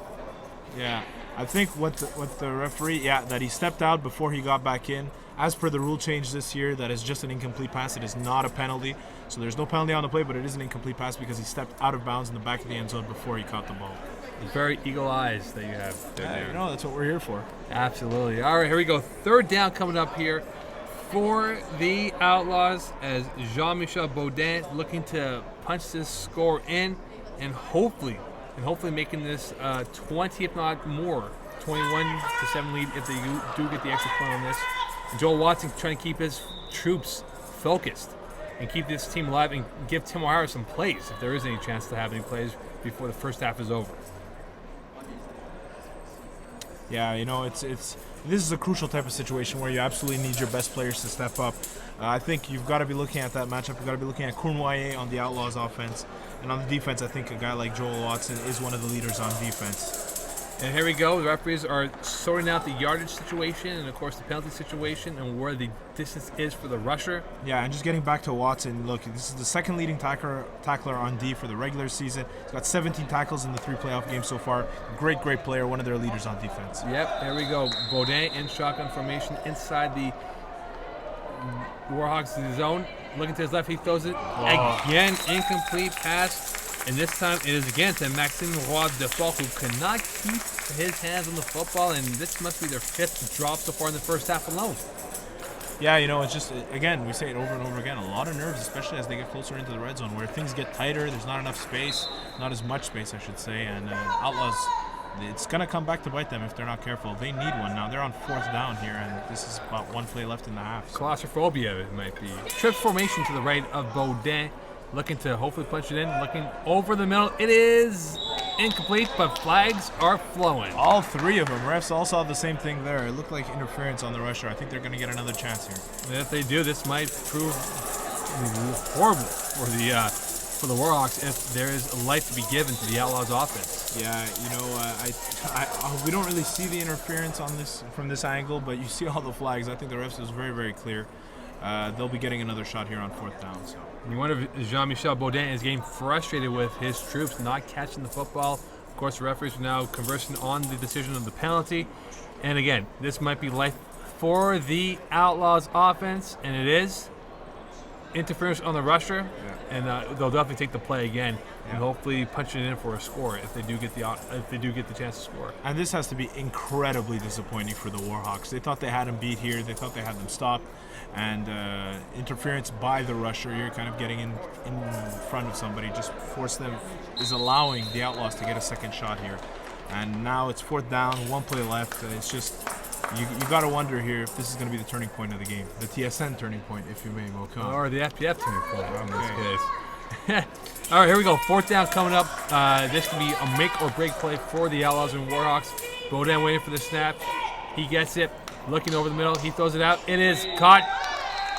Yeah, I think what the referee, that he stepped out before he got back in. As per the rule change this year, that is just an incomplete pass. It is not a penalty. So there's no penalty on the play, but it is an incomplete pass because he stepped out of bounds in the back of the end zone before he caught the ball. Very eagle eyes that you have there. You know, that's what we're here for. Absolutely. All right, here we go. Third down coming up here for the Outlaws as Jean-Michel Baudin looking to punch this score in and hopefully making this 20, if not more, 21-7 lead if they do get the extra point on this. Joel Watson trying to keep his troops focused and keep this team alive and give Tim O'Hara some plays if there is any chance to have any plays before the first half is over. Yeah, this is a crucial type of situation where you absolutely need your best players to step up. I think you've got to be looking at that matchup. You've got to be looking at Cournoyer on the Outlaws offense. And on the defense, I think a guy like Joel Watson is one of the leaders on defense. And here we go. The referees are sorting out the yardage situation and, of course, the penalty situation and where the distance is for the rusher. Yeah, and just getting back to Watson, look, this is the second leading tackler on D for the regular season. He's got 17 tackles in the 3 playoff games so far. Great player, one of their leaders on defense. Yep, there we go. Baudin in shotgun formation inside the Warhawks zone. Looking to his left, he throws it. Again, incomplete pass. And this time it is again to Maxime Roy Defort, who cannot keep his hands on the football, and this must be their 5th drop so far in the first half alone. Yeah, it's just, again, we say it over and over again, a lot of nerves, especially as they get closer into the red zone, where things get tighter, there's not enough space, not as much space, I should say, and Outlaws, it's going to come back to bite them if they're not careful. They need one now. They're on 4th down here, and this is about 1 play left in the half. So. Claustrophobia, it might be. Trip formation to the right of Baudin. Looking to hopefully punch it in. Looking over the middle. It is incomplete, but flags are flowing. All 3 of them. Refs all saw the same thing there. It looked like interference on the rusher. I think they're going to get another chance here. And if they do, this might prove horrible for the Warhawks if there is life to be given to the Outlaws offense. Yeah, we don't really see the interference on this from this angle, but you see all the flags. I think the refs is very, very clear. They'll be getting another shot here on 4th down. So. You wonder if Jean-Michel Baudin is getting frustrated with his troops not catching the football. Of course, the referees are now conversing on the decision of the penalty. And again, this might be life for the Outlaws offense, and it is. Interference on the rusher, and they'll definitely take the play again and hopefully punch it in for a score if they do get the chance to score. And this has to be incredibly disappointing for the Warhawks. They thought they had them beat here. They thought they had them stopped. And interference by the rusher, you're kind of getting in front of somebody, just is allowing the Outlaws to get a second shot here. And now it's 4th down, 1 play left. It's just, you got to wonder here if this is going to be the turning point of the game. The TSN turning point, if you may, Mokan. Or the FPF turning point in this case. All right, here we go. 4th down coming up. This can be a make or break play for the Outlaws and Warhawks. Baudin waiting for the snap. He gets it. Looking over the middle, he throws it out. It is caught.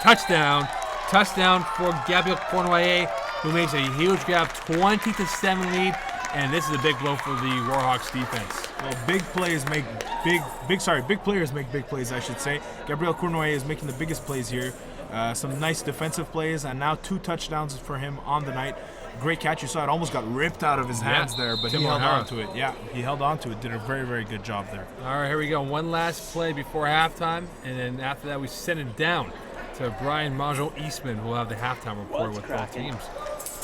Touchdown. Touchdown for Gabriel Cournoyer, who makes a huge grab, 20-7 lead, and this is a big blow for the Warhawks defense. Well, big players make big plays, I should say. Gabriel Cournoyer is making the biggest plays here. Some nice defensive plays, and now 2 touchdowns for him on the night. Great catch. You saw it almost got ripped out of his hands there, but he held on to it. Yeah, he held on to it. Did a very, very good job there. All right, here we go. One last play before halftime, and then after that we send it down to Brian Mongeau Eastman, who will have the halftime report with both teams.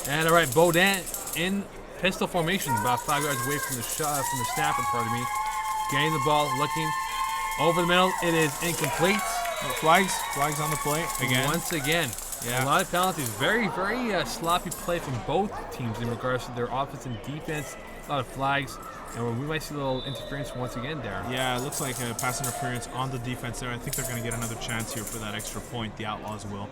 And all right, Baudin in pistol formation, about 5 yards away from the snap, getting the ball, looking over the middle. It is incomplete. Flags on the play again. Once again. Yeah. A lot of penalties. Very, very sloppy play from both teams in regards to their offense and defense. A lot of flags. And we might see a little interference once again, Darren. Yeah, it looks like a pass interference on the defense there. I think they're going to get another chance here for that extra point. The Outlaws will.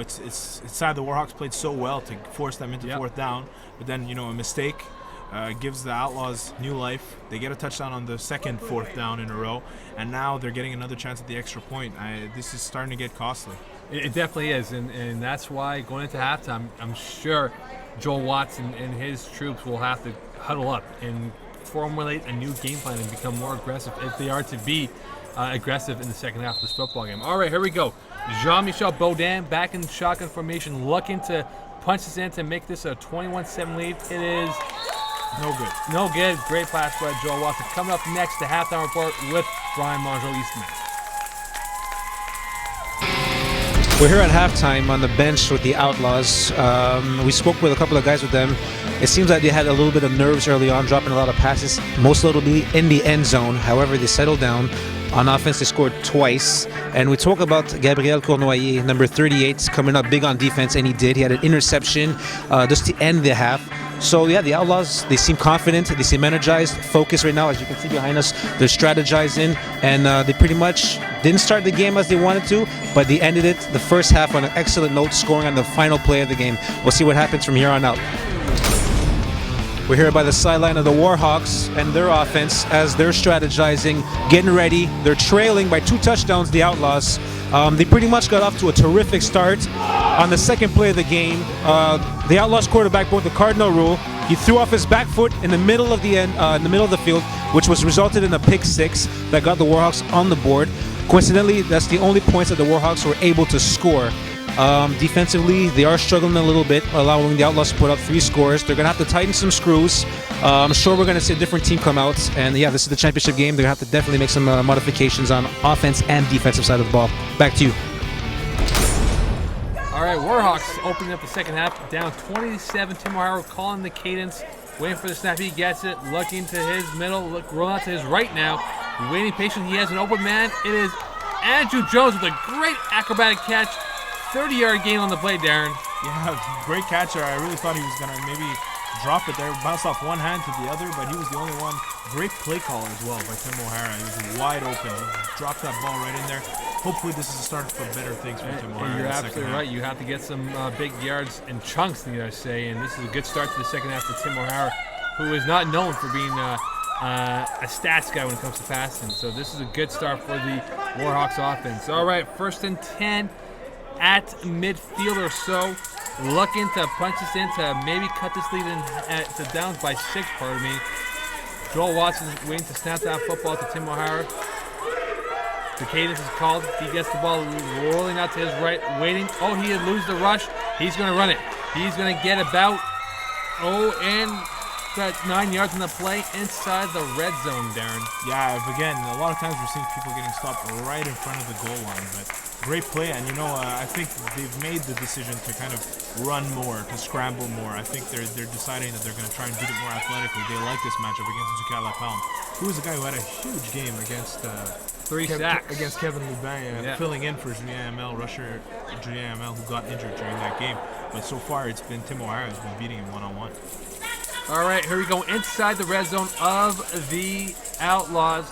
It's sad the Warhawks played so well to force them into 4th down. But then, a mistake gives the Outlaws new life. They get a touchdown on the second 4th down in a row. And now they're getting another chance at the extra point. This is starting to get costly. It definitely is, and that's why going into halftime, I'm sure Joel Watson and his troops will have to huddle up and formulate a new game plan and become more aggressive if they are to be aggressive in the second half of this football game. All right, here we go. Jean-Michel Baudin back in shotgun formation, looking to punch this in to make this a 21-7 lead. It is no good. No good. Great pass by Joel Watson. Coming up next, the halftime report with Brian Mongeau Eastman. We're here at halftime on the bench with the Outlaws. We spoke with a couple of guys with them. It seems like they had a little bit of nerves early on, dropping a lot of passes, most notably in the end zone. However, they settled down. On offense, they scored twice, And we talk about Gabriel Cournoyer, number 38, coming up big on defense, and he did. He had an interception just to end the half. So yeah, the Outlaws, they seem confident, they seem energized, focused right now. As you can see behind us, they're strategizing, and they pretty much didn't start the game as they wanted to, but they ended it the first half on an excellent note, scoring on the final play of the game. We'll see what happens from here on out. We're here by the sideline of the Warhawks and their offense as they're strategizing, getting ready. They're trailing by 2 touchdowns, the Outlaws. They pretty much got off to a terrific start. On the second play of the game, the Outlaws quarterback broke the cardinal rule. He threw off his back foot in the middle of the field, which was resulted in a pick 6 that got the Warhawks on the board. Coincidentally, that's the only points that the Warhawks were able to score. Defensively, they are struggling a little bit, allowing the Outlaws to put up 3 scores. They're going to have to tighten some screws. I'm sure we're going to see a different team come out. And yeah, this is the championship game. They're going to have to definitely make some modifications on offense and defensive side of the ball. Back to you. All right, Warhawks opening up the second half, down 20-7. Tim O'Hara calling the cadence, waiting for the snap. He gets it, looking to his middle, rolling out to his right now. Waiting patiently. He has an open man. It is Andrew Jones with a great acrobatic catch. 30-yard gain on the play, Darren. Yeah, great catcher. I really thought he was going to maybe drop it there, bounce off one hand to the other, but he was the only one. Great play call as well by Tim O'Hara. He was wide open. He dropped that ball right in there. Hopefully this is a start for better things for Tim O'Hara. You're absolutely right. You have to get some big yards and chunks, you know, say, and this is a good start to the second half for Tim O'Hara, who is not known for being a stats guy when it comes to passing. So this is a good start for the Warhawks offense. All right, 1st and 10 at midfield or so. Looking to punch this in to maybe cut this lead to downs by 6, pardon me. Joel Watson is waiting to snap that football to Tim O'Hara. The cadence is called. He gets the ball rolling out to his right, waiting. Oh, he had lose the rush. He's going to run it. He's going to get about, and that's 9 yards in the play inside the red zone, Darren. Yeah, again, a lot of times we're seeing people getting stopped right in front of the goal line, but great play. And, I think they've made the decision to kind of run more, to scramble more. I think they're deciding that they're going to try and beat it more athletically. They like this matchup against Ducal Lapalme, who is a guy who had a huge game against 3 sacks. Against Kevin Lubin, filling in for Julien Hamel, rusher Julien Hamel, who got injured during that game. But so far, it's been Tim O'Hara who's been beating him one-on-one. All right, here we go inside the red zone of the Outlaws.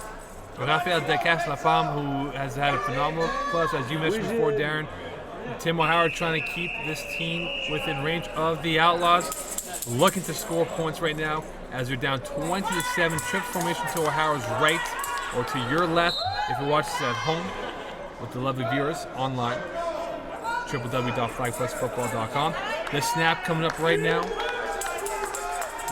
Raphael Descastes-Laflamme, who has had a phenomenal plus, as you mentioned before, Darren. Tim O'Hara trying to keep this team within range of the Outlaws. Looking to score points right now as they're down 20-7. Trick formation to O'Hara's right or to your left if you're watching this at home with the lovely viewers online. www.flagplusfootball.com. The snap coming up right now.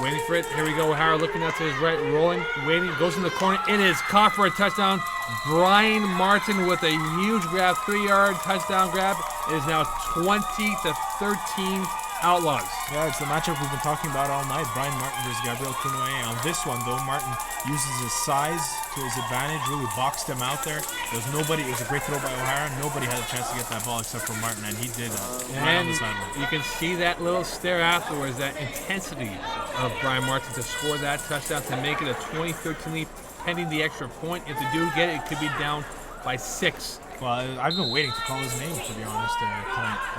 Waiting for it. Here we go. O'Hara looking out to his right, rolling, waiting. Goes in the corner. It is caught for a touchdown. Brian Martin with a huge grab, 3-yard touchdown grab. It is now 20-13 Outlaws. Yeah, it's the matchup we've been talking about all night. Brian Martin versus Gabriel Cournoyer. On this one, though, Martin uses his size to his advantage, really boxed him out there. There was nobody. It was a great throw by O'Hara. Nobody had a chance to get that ball except for Martin, and he did right on the sideline. You can see that little stare afterwards, that intensity of Brian Martin to score that touchdown to make it a 20-13 lead pending the extra point. If they do get it, it could be down by 6. Well, I've been waiting to call his name, to be honest, tonight.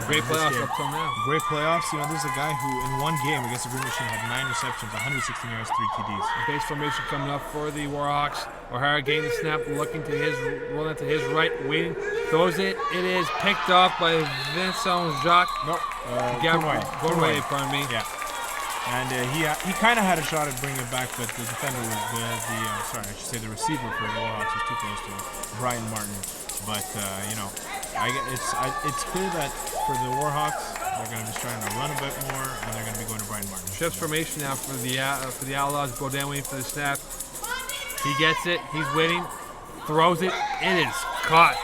Great playoffs up till now. Great playoffs. There's a guy who, in one game against the Green Machine, had 9 receptions, 116 yards, 3 TDs. Base formation coming up for the Warhawks. O'Hara getting the snap, looking to his, rolling to his right, waiting, throws it. It is picked off by Vincent Jacques. Nope. Cournoyer, pardon me. Yeah. And he kind of had a shot at bringing it back, but the defender was the receiver for the Warhawks was too close to Brian Martin. But it's clear that for the Warhawks, they're going to be trying to run a bit more, and they're going to be going to Brian Martin. Shift formation now for the Outlaws. Baudin waiting for the snap. He gets it. He's waiting. Throws it. It is caught.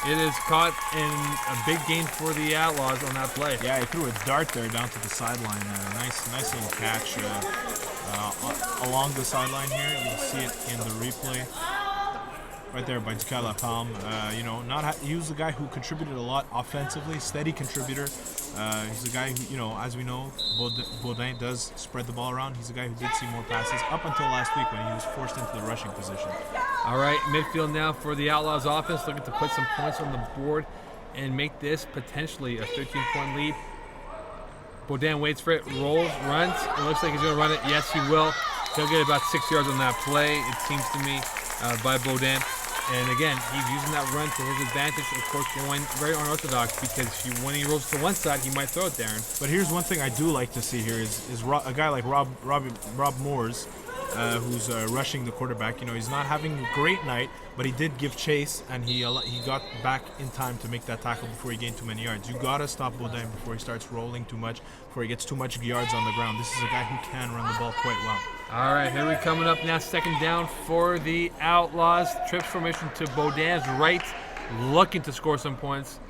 It is caught in a big gain for the Outlaws on that play. Yeah, he threw a dart there down to the sideline. Nice little catch along the sideline here. You can see it in the replay. Right there by Ducal Lapalme. He was a guy who contributed a lot offensively, steady contributor. He's a guy who, as we know, Baudin does spread the ball around. He's a guy who did see more passes up until last week when he was forced into the rushing position. All right, midfield now for the Outlaws offense, looking to put some points on the board and make this potentially a 13-point lead. Baudin waits for it, rolls, runs. It looks like he's going to run it. Yes, he will. He'll get about 6 yards on that play, it seems to me, by Baudin. And again, he's using that run to his advantage, of course, going very unorthodox, because when he rolls to one side, he might throw it, Darren. But here's one thing I do like to see here is a guy like Rob Moores, who's rushing the quarterback. You know, he's not having a great night, but he did give chase, and he got back in time to make that tackle before he gained too many yards. You gotta stop Baudin before he starts rolling too much, before he gets too much yards on the ground. This is a guy who can run the ball quite well. All right, here we coming up now. Second down for the Outlaws. Trips formation to Baudin's right, looking to score some points.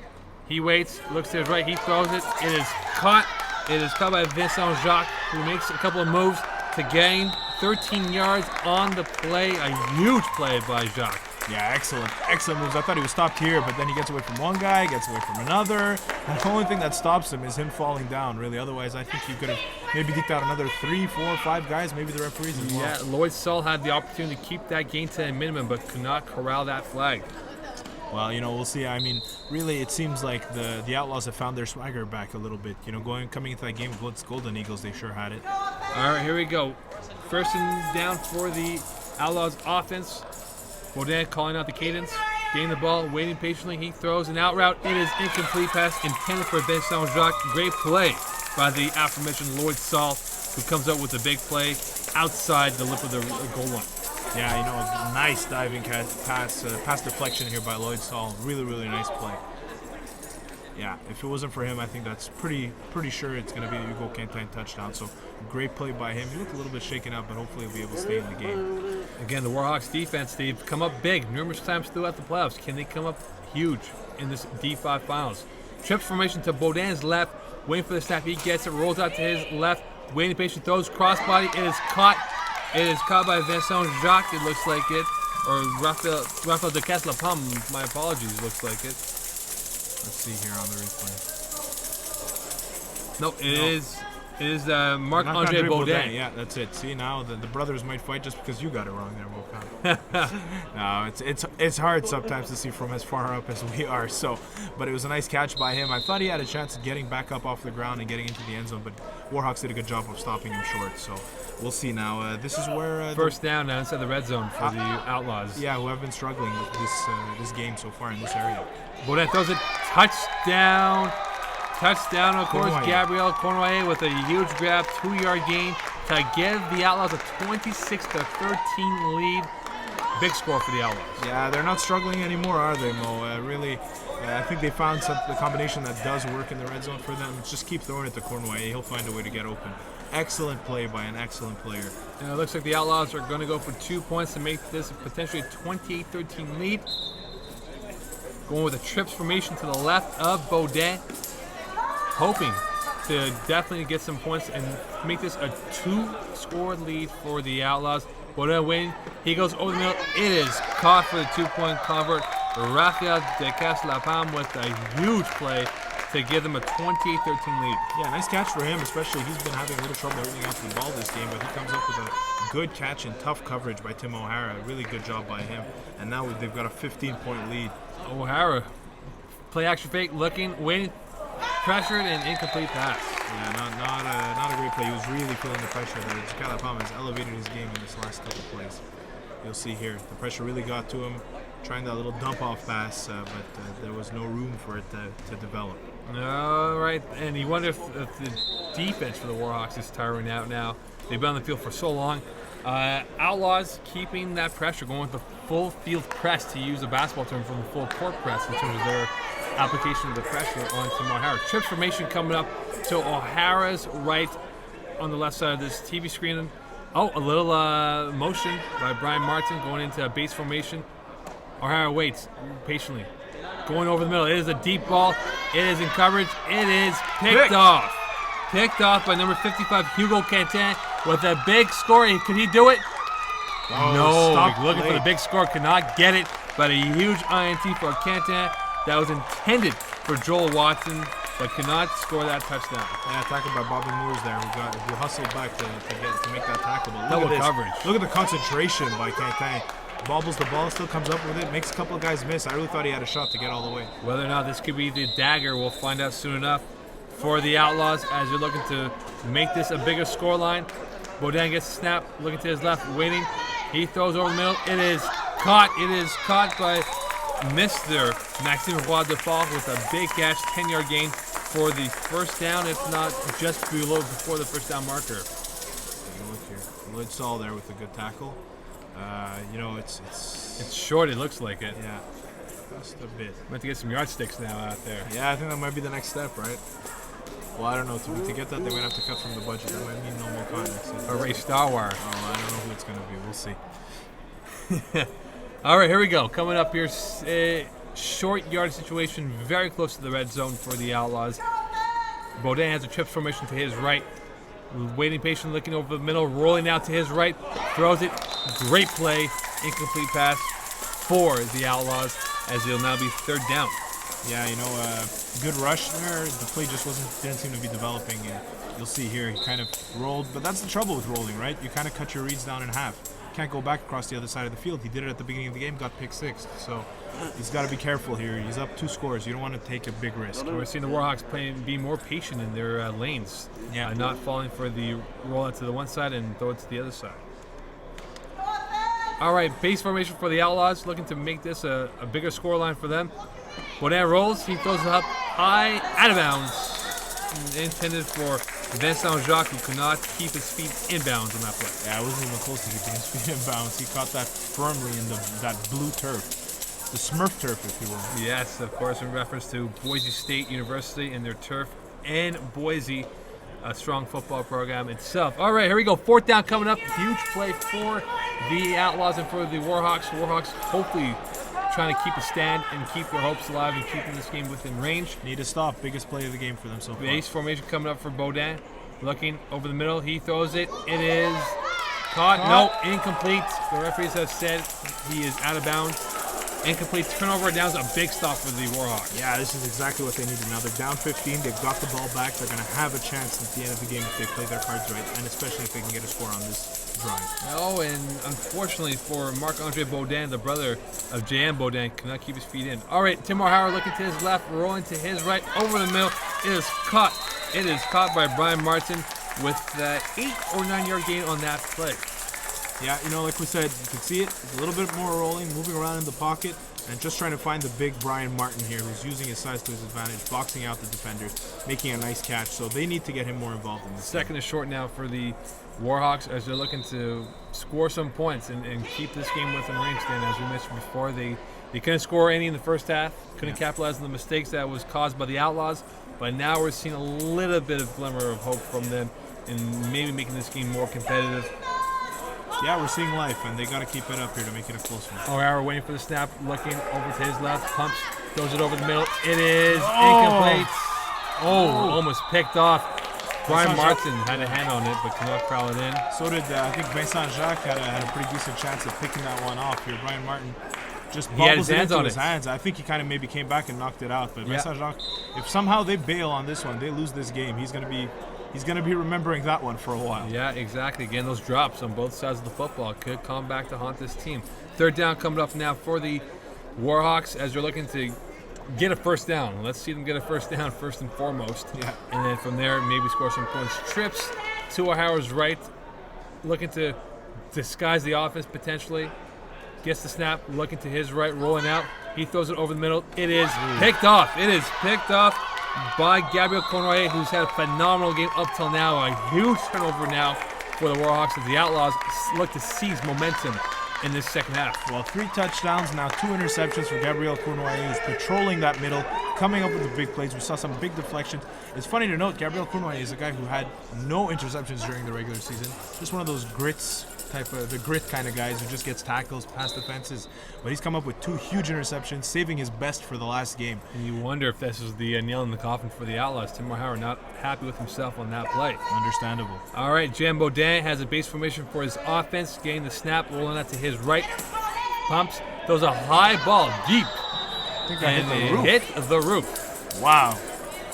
He waits, looks to his right, he throws it. It is caught. It is caught by Vincent Jacques, who makes a couple of moves to gain 13 yards on the play. A huge play by Jacques. Yeah, excellent moves. I thought he was stopped here, but then he gets away from one guy, gets away from another. And the only thing that stops him is him falling down, really. Otherwise, I think he could have maybe deked out another 3, 4, 5 guys, maybe the referees as well. Yeah, Lloyd Saul had the opportunity to keep that gain to a minimum, but could not corral that flag. Well, you know, we'll see. I mean, really, it seems like the Outlaws have found their swagger back a little bit. You know, coming into that game against Golden Eagles, they sure had it. All right, here we go. First and down for the Outlaws offense. Baudin calling out the cadence, getting the ball, waiting patiently. He throws an out route. It is incomplete pass intended for Vincent Jacques. Great play by the aforementioned Lloyd Saul, who comes up with a big play outside the lip of the goal line. Yeah, you know, nice diving pass deflection here by Lloyd Saul. Really, really nice play. Yeah, if it wasn't for him, I think that's pretty sure it's going to be a Hugo Quentin touchdown. So great play by him. He looked a little bit shaken up, but hopefully he'll be able to stay in the game. Again, the Warhawks defense, they've come up big numerous times throughout the playoffs. Can they come up huge in this D5 finals? Trips formation to Baudin's left, waiting for the snap. He gets it, rolls out to his left, waiting patient, throws crossbody. It is caught. It is caught by Vincent Jacques, it looks like it. Or Raphael de Caslapam, my apologies, looks like it. Let's see here on the replay. No, it is Marc-André Baudin. Yeah, that's it. See, now the brothers might fight just because you got it wrong there, Mokan. No, it's hard sometimes to see from as far up as we are. So, but it was a nice catch by him. I thought he had a chance of getting back up off the ground and getting into the end zone, but Warhawks did a good job of stopping him short. So we'll see now. This is where first down now inside the red zone for the Outlaws. Yeah, who have been struggling with this game so far in this area. Baudin throws it, touchdown. Touchdown, of course, Gabriel Cornoyer with a huge grab, 2-yard gain to give the Outlaws a 26-13 lead. Big score for the Outlaws. Yeah, they're not struggling anymore, are they, Mo? Really, I think they found the combination that does work in the red zone for them. Just keep throwing it to Cornoyer. He'll find a way to get open. Excellent play by an excellent player. And it looks like the Outlaws are going to go for 2 points to make this potentially a 28-13 lead. Going with a trips formation to the left of Baudin. Hoping to definitely get some points and make this a 2-score lead for the Outlaws. Baudin win. He goes over the middle. It is caught for the 2-point convert. Raphael de Caslapam with a huge play to give them a 28-13 lead. Yeah, nice catch for him, especially he's been having a little trouble holding on to the ball this game, but he comes up with a good catch and tough coverage by Tim O'Hara. Really good job by him. And now they've got a 15-point lead. O'Hara, play action fake, looking, waiting, pressured, and incomplete pass. Yeah, not a great play. He was really feeling the pressure. Calapam has elevated his game in this last couple plays. You'll see here, the pressure really got to him, trying that little dump-off pass, but there was no room for it to develop. All right, and you wonder if the defense for the Warhawks is tiring out now. They've been on the field for so long. Outlaws keeping that pressure, going with the full field press, to use a basketball term, from the full court press in terms of their application of the pressure onto O'Hara. Trips formation coming up to O'Hara's right on the left side of this TV screen. Oh, a little motion by Brian Martin going into a base formation. O'Hara waits patiently. Going over the middle. It is a deep ball. It is in coverage. It is picked off. Picked off by number 55, Hugo Quentin, with a big score. Could he do it? No. Looking for the big score. Could not get it. But a huge INT for Quentin that was intended for Joel Watson, but could not score that touchdown. Yeah, tackled by Bobby Moores there, who hustled back to make that tackle. But Double coverage. Look at the concentration by Quentin. bobbles the ball, still comes up with it, makes a couple of guys miss. I really thought he had a shot to get all the way. Whether or not this could be the dagger, we'll find out soon enough for the Outlaws as they're looking to make this a bigger scoreline. Baudin gets the snap, looking to his left, waiting. He throws over the middle. It is caught. It is caught by Mr. Maxime Roy de Fall with a big catch, 10-yard gain for the first down, if not just before the first down marker. Take a look here. Lidsall there with a good tackle. It's short. It looks like it. Yeah, just a bit. We have to get some yardsticks now out there. Yeah, I think that might be the next step, right? Well, I don't know. To get that, they might have to cut from the budget. That might mean no more contracts. Or Ray Starwire. Oh, I don't know who it's going to be. We'll see. All right, here we go. Coming up here, short yard situation, very close to the red zone for the Outlaws. Baudin has a trips formation to his right. Waiting patiently, looking over the middle, rolling out to his right, throws it. Great play, incomplete pass for the Outlaws as it'll now be third down. Yeah, good rush there. The play just didn't seem to be developing. You'll see here, he kind of rolled, but that's the trouble with rolling, right? You kind of cut your reads down in half. Can't go back across the other side of the field. He did it at the beginning of the game, got pick six. So he's got to be careful here. He's up 2 scores. You don't want to take a big risk. We're seeing the Warhawks be more patient in their lanes, not falling for the rollout to the one side and throw it to the other side. All right, base formation for the Outlaws, looking to make this a bigger scoreline for them. Baudin rolls, he throws it up high, out of bounds. Intended for Vincent Jacques, who could not keep his feet in bounds on that play. Yeah, it wasn't even close to keeping his feet in bounds. He caught that firmly in that blue turf. The Smurf turf, if you will. Yes, of course, in reference to Boise State University and their turf, and Boise, a strong football program itself. All right, here we go. Fourth down coming up. Huge play for the Outlaws and for the Warhawks. Warhawks hopefully trying to keep a stand and keep their hopes alive and keeping this game within range. Need to stop. Biggest play of the game for them so far. Base formation coming up for Baudin. Looking over the middle. He throws it. It is caught. No, incomplete. The referees have said he is out of bounds. Incomplete turnover. Down's a big stop for the Warhawks. Yeah, this is exactly what they needed. Now they're down 15. They've got the ball back. They're going to have a chance at the end of the game if they play their cards right, and especially if they can get a score on this drive. No, and unfortunately for Marc-Andre Baudin, the brother of J.M. Baudin, cannot keep his feet in. All right, Tim O'Hara looking to his left, rolling to his right, over the middle. It is caught. It is caught by Brian Martin with the 8 or 9 yard gain on that play. Yeah, like we said, you can see it. It's a little bit more rolling, moving around in the pocket, and just trying to find the big Brian Martin here, who's using his size to his advantage, boxing out the defenders, making a nice catch. So they need to get him more involved in this. Second is short now for the Warhawks as they're looking to score some points and keep this game within range. Then, as we mentioned before, they couldn't score any in the first half, couldn't capitalize on the mistakes that was caused by the Outlaws, but now we're seeing a little bit of glimmer of hope from them in maybe making this game more competitive. Yeah, we're seeing life, and they got to keep it up here to make it a close one. O'Hara waiting for the snap, looking over to his left, pumps, throws it over the middle. It is incomplete. Almost picked off. Brian Martin had a hand on it, but cannot corral it in. So did, I think Vincent Jacques had a pretty decent chance of picking that one off here. Brian Martin just bobbles it into his hands. I think he kind of maybe came back and knocked it out, but Vincent Jacques, if somehow they bail on this one, they lose this game, he's going to be remembering that one for a while. Yeah, exactly. Again, those drops on both sides of the football could come back to haunt this team. Third down coming up now for the Warhawks as they're looking to get a first down. Let's see them get a first down first and foremost. Yeah. And then from there, maybe score some points. Trips to O'Hara's right, looking to disguise the offense potentially. Gets the snap, looking to his right, rolling out. He throws it over the middle. It is picked off. It is picked off by Gabriel Cournoyer, who's had a phenomenal game up till now. A huge turnover now for the Warhawks as the Outlaws look to seize momentum in this second half. Well, 3 touchdowns, now 2 interceptions for Gabriel Cournoyer, who's patrolling that middle, coming up with the big plays. We saw some big deflections. It's funny to note, Gabriel Cournoyer is a guy who had no interceptions during the regular season. Just one of those the grit kind of guys who just gets tackles past defenses. But he's come up with 2 huge interceptions, saving his best for the last game. And you wonder if this is the nail in the coffin for the Outlaws. Tim O'Hara not happy with himself on that play. Understandable. All right, Jan Baudin has a base formation for his offense, getting the snap, rolling out to his right. Pumps, throws a high ball deep. I think And that it hit the roof. Wow.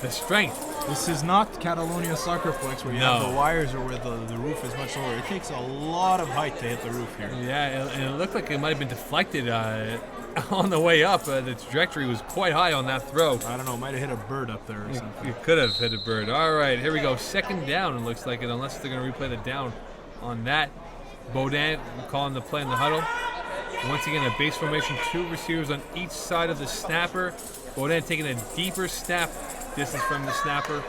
The strength This is not Catalonia Soccerplex where you No. have the wires or where the roof is much lower. It takes a lot of height to hit the roof here. Yeah, and it looked like it might have been deflected on the way up. The trajectory was quite high on that throw. I don't know, might have hit a bird up there or something. You could have hit a bird. All right, here we go. Second down, it looks like it, unless they're going to replay the down on that. Baudin calling the play in the huddle. Once again, a base formation, 2 receivers on each side of the snapper. Baudin taking a deeper snap distance from the snapper.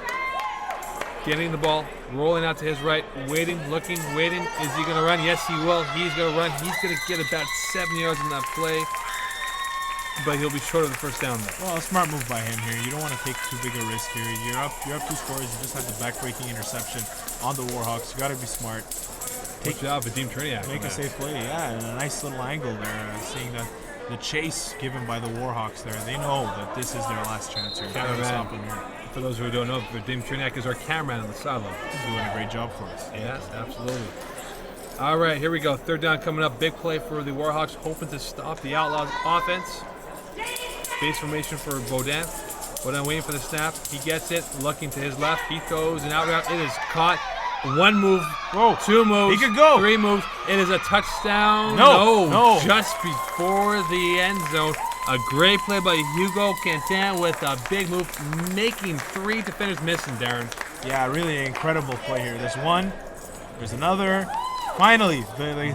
Getting the ball, rolling out to his right, waiting, looking, waiting. Is he going to run? Yes, he will. He's going to run. He's going to get about 7 yards on that play. But he'll be short of the first down there. Well, a smart move by him here. You don't want to take too big a risk here. You're up 2 scores. You just had the back-breaking interception on the Warhawks. You got to be smart. Good job with Dean Triniak. Make a safe play. Yeah, and a nice little angle there. Seeing that the chase given by the Warhawks there, they know that this is their last chance here. Gotta stop him here. For those who don't know, Dean Triniak is our cameraman on the sideline. He's doing a great job for us. Yes, absolutely. All right, here we go. Third down coming up. Big play for the Warhawks, hoping to stop the Outlaws offense. Base formation for Baudin. Baudin waiting for the snap. He gets it, looking to his left. He throws an out route. It is caught. 1 move, Whoa. 2 moves, He could go. 3 moves. It is a touchdown. No. Just before the end zone. A great play by Hugo Quentin with a big move, making 3 defenders missing, Darren. Yeah, really an incredible play here. There's one. There's another. Finally,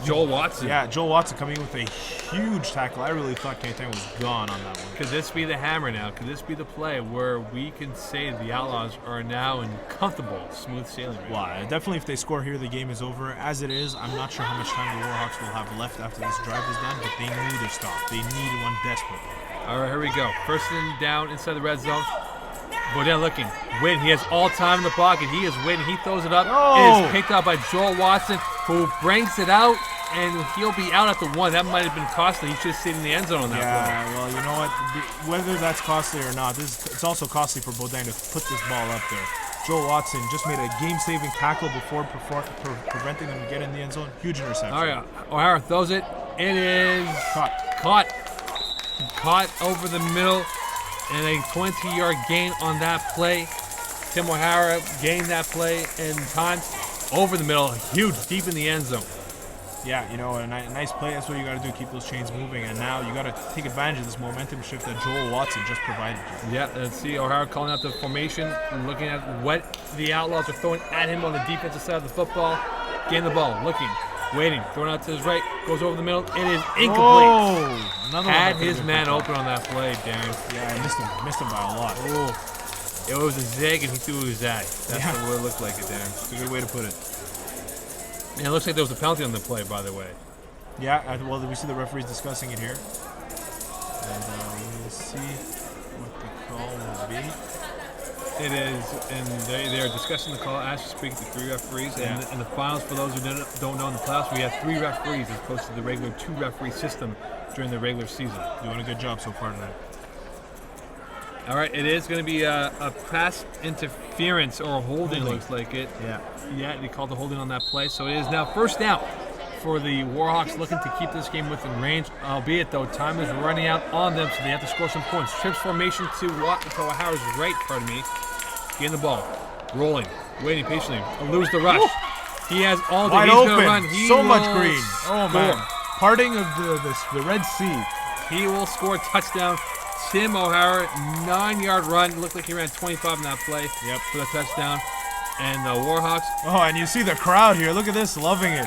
Joel Watson. Yeah, Joel Watson coming in with a huge tackle. I really thought Quentin was gone on that one. Could this be the hammer now? Could this be the play where we can say the Outlaws are now in comfortable, smooth sailing? Right? Well, definitely if they score here, the game is over. As it is, I'm not sure how much time the Warhawks will have left after this drive is done, but they need a stop. They need one desperately. All right, here we go. First and down inside the red zone. Baudin looking, waiting. He has all time in the pocket. He is waiting. He throws it up. Oh! It is picked up by Joel Watson, who brings it out, and he'll be out at the 1. That might have been costly. He should have stayed in the end zone on that Yeah, well, you know what? Whether that's costly or not, it's also costly for Baudin to put this ball up there. Joel Watson just made a game-saving tackle before preventing them to get in the end zone. Huge interception. All right, O'Hara throws it. It is caught over the middle, and a 20-yard gain on that play. Tim O'Hara gained that play in time over the middle, huge, deep in the end zone. Yeah, you know, a nice play. That's what you got to do, keep those chains moving. And now you got to take advantage of this momentum shift that Joel Watson just provided you. Yeah, let's see O'Hara calling out the formation, looking at what the Outlaws are throwing at him on the defensive side of the football. Getting the ball, looking, waiting, throwing out to his right, goes over the middle. It is incomplete. Oh, another Had one his man open on that play, Darren. Yeah, I missed him by a lot. Ooh. It was a zig and he threw his zag. That's what it looked like it, Darren. It's a good way to put it. And it looks like there was a penalty on the play, by the way. Yeah, well, we see the referees discussing it here. And we'll see what the call will be. It is, and they are discussing the call as we speak, the 3 referees. Yeah. And in the finals, for those who don't know, in the playoffs, we have 3 referees as opposed to the regular 2-referee system during the regular season. Doing a good job so far tonight. All right, it is going to be a pass interference or a holding, looks like it. Yeah, they called the holding on that play. So it is now first down for the Warhawks, looking to keep this game within range. Albeit, though, time is running out on them, so they have to score some points. Trips formation to O'Hara's right, Getting the ball, rolling, waiting patiently. Lose the rush. He has all day. Wide He's open. going to run. He So much will green. Oh, score. man. Parting of the Red Sea. He will score a touchdown. Tim O'Hara, 9-yard run. Looked like he ran 25 in that play. Yep. For the touchdown. And the Warhawks Oh, and you see the crowd here. Look at this, loving it.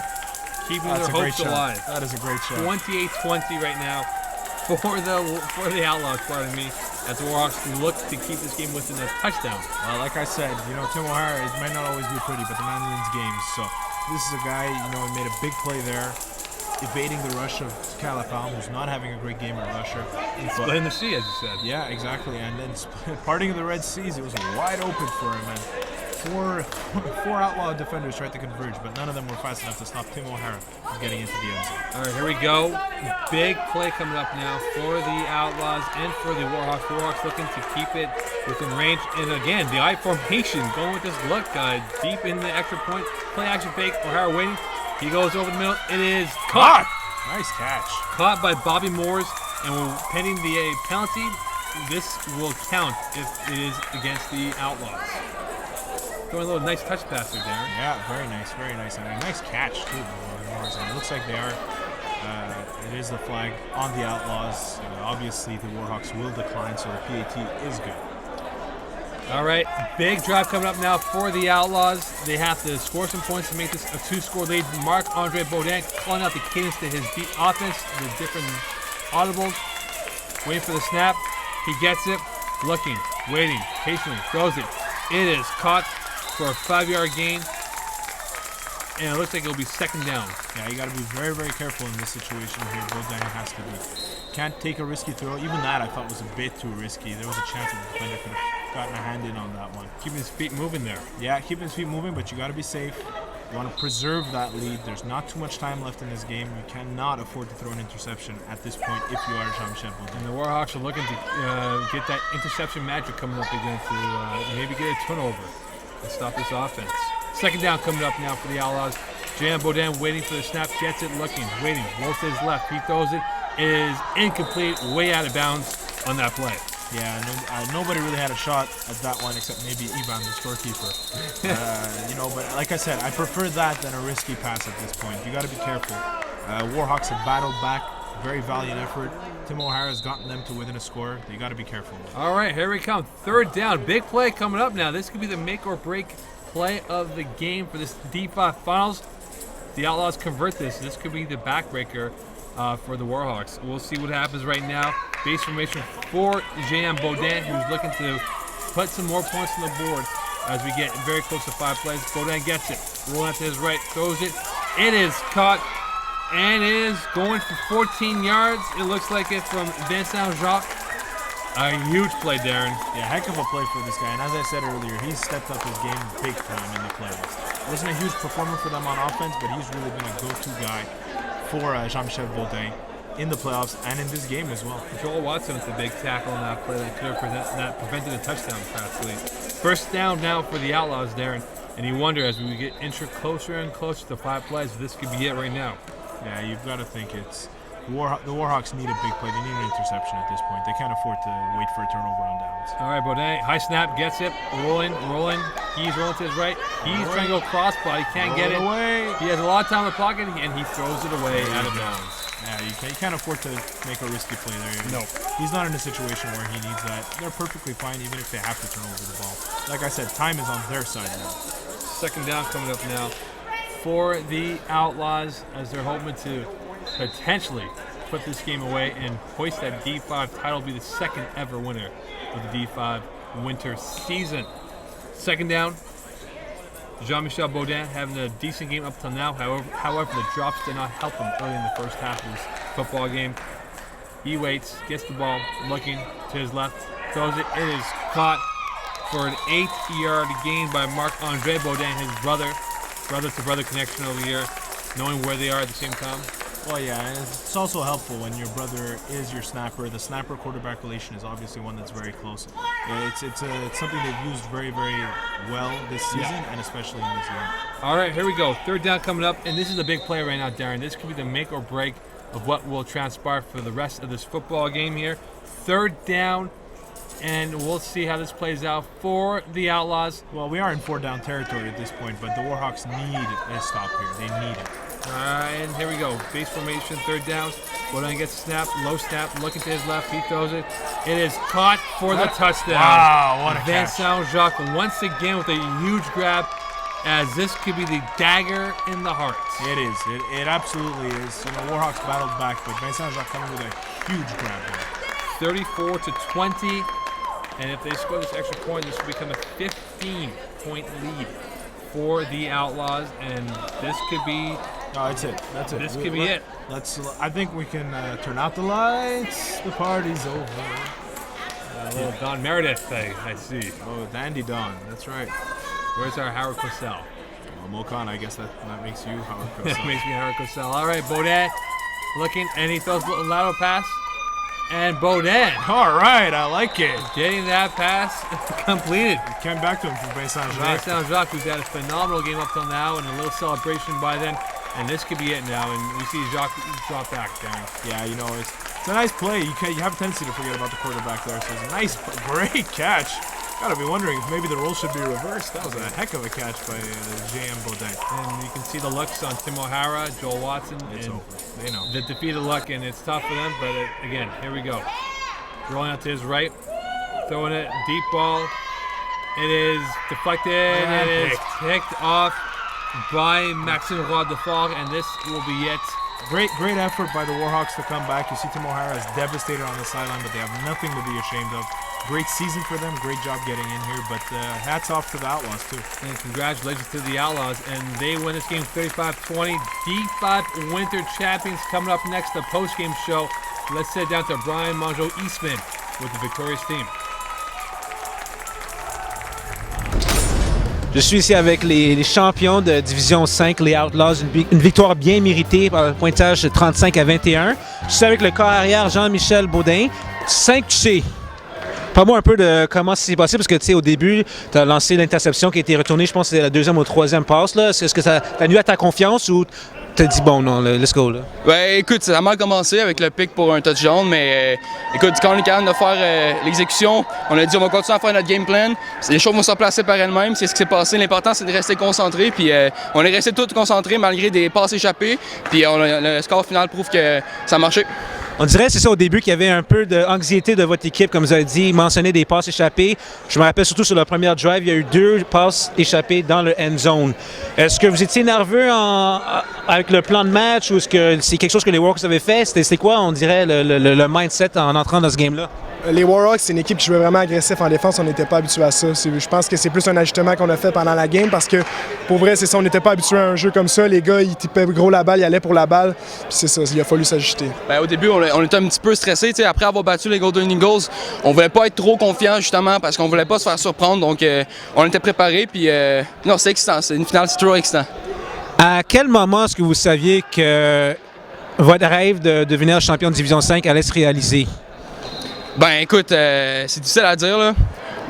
keeping That's their a great hopes shot. alive. That is a great shot. 28-20 right now for the Outlaws, as the Warhawks look to keep this game within a touchdown. Well, like I said, you know, Tim O'Hara, it might not always be pretty, but the man wins games. So this is a guy, you know, made a big play there, evading the rush of Calapalm, who's not having a great game at rusher. Split in the sea, as you said. Yeah, exactly. And then parting of the Red Seas, it was wide open for him. And four Outlaw defenders tried to converge, but none of them were fast enough to stop Tim O'Hara from getting into the end zone. All right, here we go. Big play coming up now for the Outlaws and for the Warhawks. Warhawks looking to keep it within range. And again, the I formation going with this look deep in the extra point. Play action fake. O'Hara waiting. He goes over the middle. It is caught. Nice catch. Caught by Bobby Moores. And we're pending the penalty. this will count if it is against the Outlaws. Throwing a little nice touch pass there, Darren. Yeah, very nice, very nice. And a nice catch, too, Morrison. It looks like they are. It is the flag on the Outlaws. Obviously, the Warhawks will decline, so the PAT is good. All right, big drive coming up now for the Outlaws. They have to score some points to make this a 2-score lead. Marc-Andre Baudin calling out the cadence to his deep offense, the different audibles. Waiting for the snap. He gets it. Looking, waiting, patiently, throws it. It is caught for a 5-yard gain. And it looks like it'll be second down. Yeah, you got to be very, very careful in this situation here. Baudin has to be. Can't take a risky throw. Even that I thought was a bit too risky. There was a chance that the defender could have gotten a hand in on that one. Keeping his feet moving there. Yeah, keeping his feet moving, but you got to be safe. You want to preserve that lead. There's not too much time left in this game. You cannot afford to throw an interception at this point if you are Jean-Michel Baudin. And the Warhawks are looking to get that interception magic coming up again to maybe get a turnover and stop this offense. Second down coming up now for the Outlaws. Jan Baudin waiting for the snap, gets it, looking, waiting, rolls to his left, he throws it. It is incomplete, way out of bounds on that play. Yeah, nobody really had a shot at that one except maybe Ivan, the scorekeeper. But like I said, I prefer that than a risky pass at this point. You got to be careful. Warhawks have battled back, very valiant effort. Tim O'Hara's gotten them to within a score. You got to be careful. All right, here we come. Third down, big play coming up now. This could be the make or break play of the game for this D5 finals. The Outlaws convert this. This could be the backbreaker for the Warhawks. We'll see what happens right now. Base formation for Jean Baudin, who's looking to put some more points on the board as we get very close to 5 plays. Baudin gets it, rolling out to his right, throws it. It is caught and is going for 14 yards. It looks like it from Vincent Jacques. A huge play, Darren. Yeah, heck of a play for this guy. And as I said earlier, he's stepped up his game big time in the playoffs. Wasn't a huge performer for them on offense, but he's really been a go-to guy for Jean-Michel Baudin in the playoffs and in this game as well. Joel Watson with a big tackle on that play that could have prevented a touchdown pass lead. First down now for the Outlaws, Darren. And you wonder as we get inch closer and closer to 5 plays, if this could be it right now. Yeah, you've got to think it's the Warhawks need a big play. They need an interception at this point. They can't afford to wait for a turnover on downs. All right, Baudin, high snap, gets it, rolling. He's rolling to his right. He's trying to go cross, but he can't get it. Away. He has a lot of time in the pocket, and he throws it away out of bounds. Yeah, you can't afford to make a risky play there. No. He's not in a situation where he needs that. They're perfectly fine even if they have to turn over the ball. Like I said, time is on their side now. Second down coming up now for the Outlaws as they're hoping to potentially put this game away and hoist that D5 title, be the second ever winner of the D5 winter season. Second down, Jean-Michel Baudin having a decent game up till now. However, the drops did not help him early in the first half of this football game. He waits, gets the ball, looking to his left, throws it. It is caught for an 8-yard gain by Marc-Andre Baudin, his brother-to-brother connection over here, knowing where they are at the same time. Well, yeah, and it's also helpful when your brother is your snapper. The snapper-quarterback relation is obviously one that's very close. It's something they've used very, very well this season, and especially in this game. All right, here we go. Third down coming up, and this is a big play right now, Darren. This could be the make or break of what will transpire for the rest of this football game here. Third down, and we'll see how this plays out for the Outlaws. Well, we are in 4-down territory at this point, but the Warhawks need a stop here. They need it. And here we go. Base formation, third down. Baudin gets a snap, low snap, looking to his left. He throws it. It is caught for the touchdown. Wow, what a catch. Vincent Jacques once again with a huge grab, as this could be the dagger in the heart. It is. It absolutely is. Warhawks battled back, but Vincent Jacques coming with a huge grab here. 34-20. And if they score this extra point, this will become a 15-point lead for the Outlaws. And this could be... No, that's it. That's it. This could be it. I think we can turn out the lights. The party's over. Little Don Meredith thing, I see. Oh, Dandy Don. That's right. Where's our Howard Cosell? Well, Mokan, I guess that makes you Howard Cosell. That makes me Howard Cosell. All right, Baudin looking, and he throws a little lateral pass. And Baudin. All right, I like it. Getting that pass completed. It came back to him from Vincent Jacques. Vincent Jacques, who's had a phenomenal game up till now, and a little celebration by then. And this could be it now, and we see Jacques drop back down. Yeah, It's a nice play. You have a tendency to forget about the quarterback there. So it's a nice, great catch. Gotta be wondering if maybe the role should be reversed. That was a heck of a catch by J.M. Baudin. And you can see the looks on Tim O'Hara, Joel Watson, It's and over. They know. the defeated look, and it's tough for them. But again, here we go. Rolling out to his right, throwing it deep ball. It is deflected. And It is picked off by Maxime Roy Defort, and this will be it. Great effort by the Warhawks to come back. You see Tim O'Hara is devastated on the sideline, but they have nothing to be ashamed of. Great season for them. Great job getting in here, but hats off to the Outlaws, too. And congratulations to the Outlaws, and they win this game 35-20. D5 Winter Champions coming up next, the post-game show. Let's sit down to Brian Mongeau Eastman with the victorious team. Je suis ici avec les champions de Division 5, les Outlaws. Une victoire bien méritée par le pointage de 35-21. Je suis avec le corps arrière Jean-Michel Baudin. 5 touchés. Parle-moi un peu de comment ça s'est passé, parce que tu sais, au début, tu as lancé l'interception qui a été retournée, je pense que c'était la deuxième ou troisième passe. Est-ce que ça t'a nuit à ta confiance ou t'as dit bon, non, let's go? Là? Ben écoute, ça a mal commencé avec le pick pour un touchdown, mais écoute, quand on est capable de faire l'exécution, on a dit on va continuer à faire notre game plan. Les choses vont se placer par elles-mêmes, c'est ce qui s'est passé. L'important, c'est de rester concentré, puis on est resté tous concentrés malgré des passes échappées, puis le score final prouve que ça a marché. On dirait, c'est ça, au début, qu'il y avait un peu d'anxiété de votre équipe, comme vous avez dit, mentionner des passes échappées. Je me rappelle surtout sur la première drive, il y a eu 2 passes échappées dans le end zone. Est-ce que vous étiez nerveux avec le plan de match ou est-ce que c'est quelque chose que les Warhawks avaient fait? C'était quoi, on dirait, le mindset en entrant dans ce game-là? Les Warhawks, c'est une équipe qui jouait vraiment agressif en défense. On n'était pas habitué à ça. Je pense que c'est plus un ajustement qu'on a fait pendant la game parce que, pour vrai, c'est ça, on n'était pas habitué à un jeu comme ça. Les gars, ils tipaient gros la balle, ils allaient pour la balle. Puis c'est ça, il a fallu s'ajuster. Ben, au début, on était un petit peu stressé. Après avoir battu les Golden Eagles, on voulait pas être trop confiant justement parce qu'on voulait pas se faire surprendre. Donc, on était préparés. Puis, non, c'est excitant. C'est une finale, c'est toujours excitant. À quel moment est-ce que vous saviez que votre rêve de devenir champion de Division 5 allait se réaliser? Ben écoute, c'est difficile à dire là.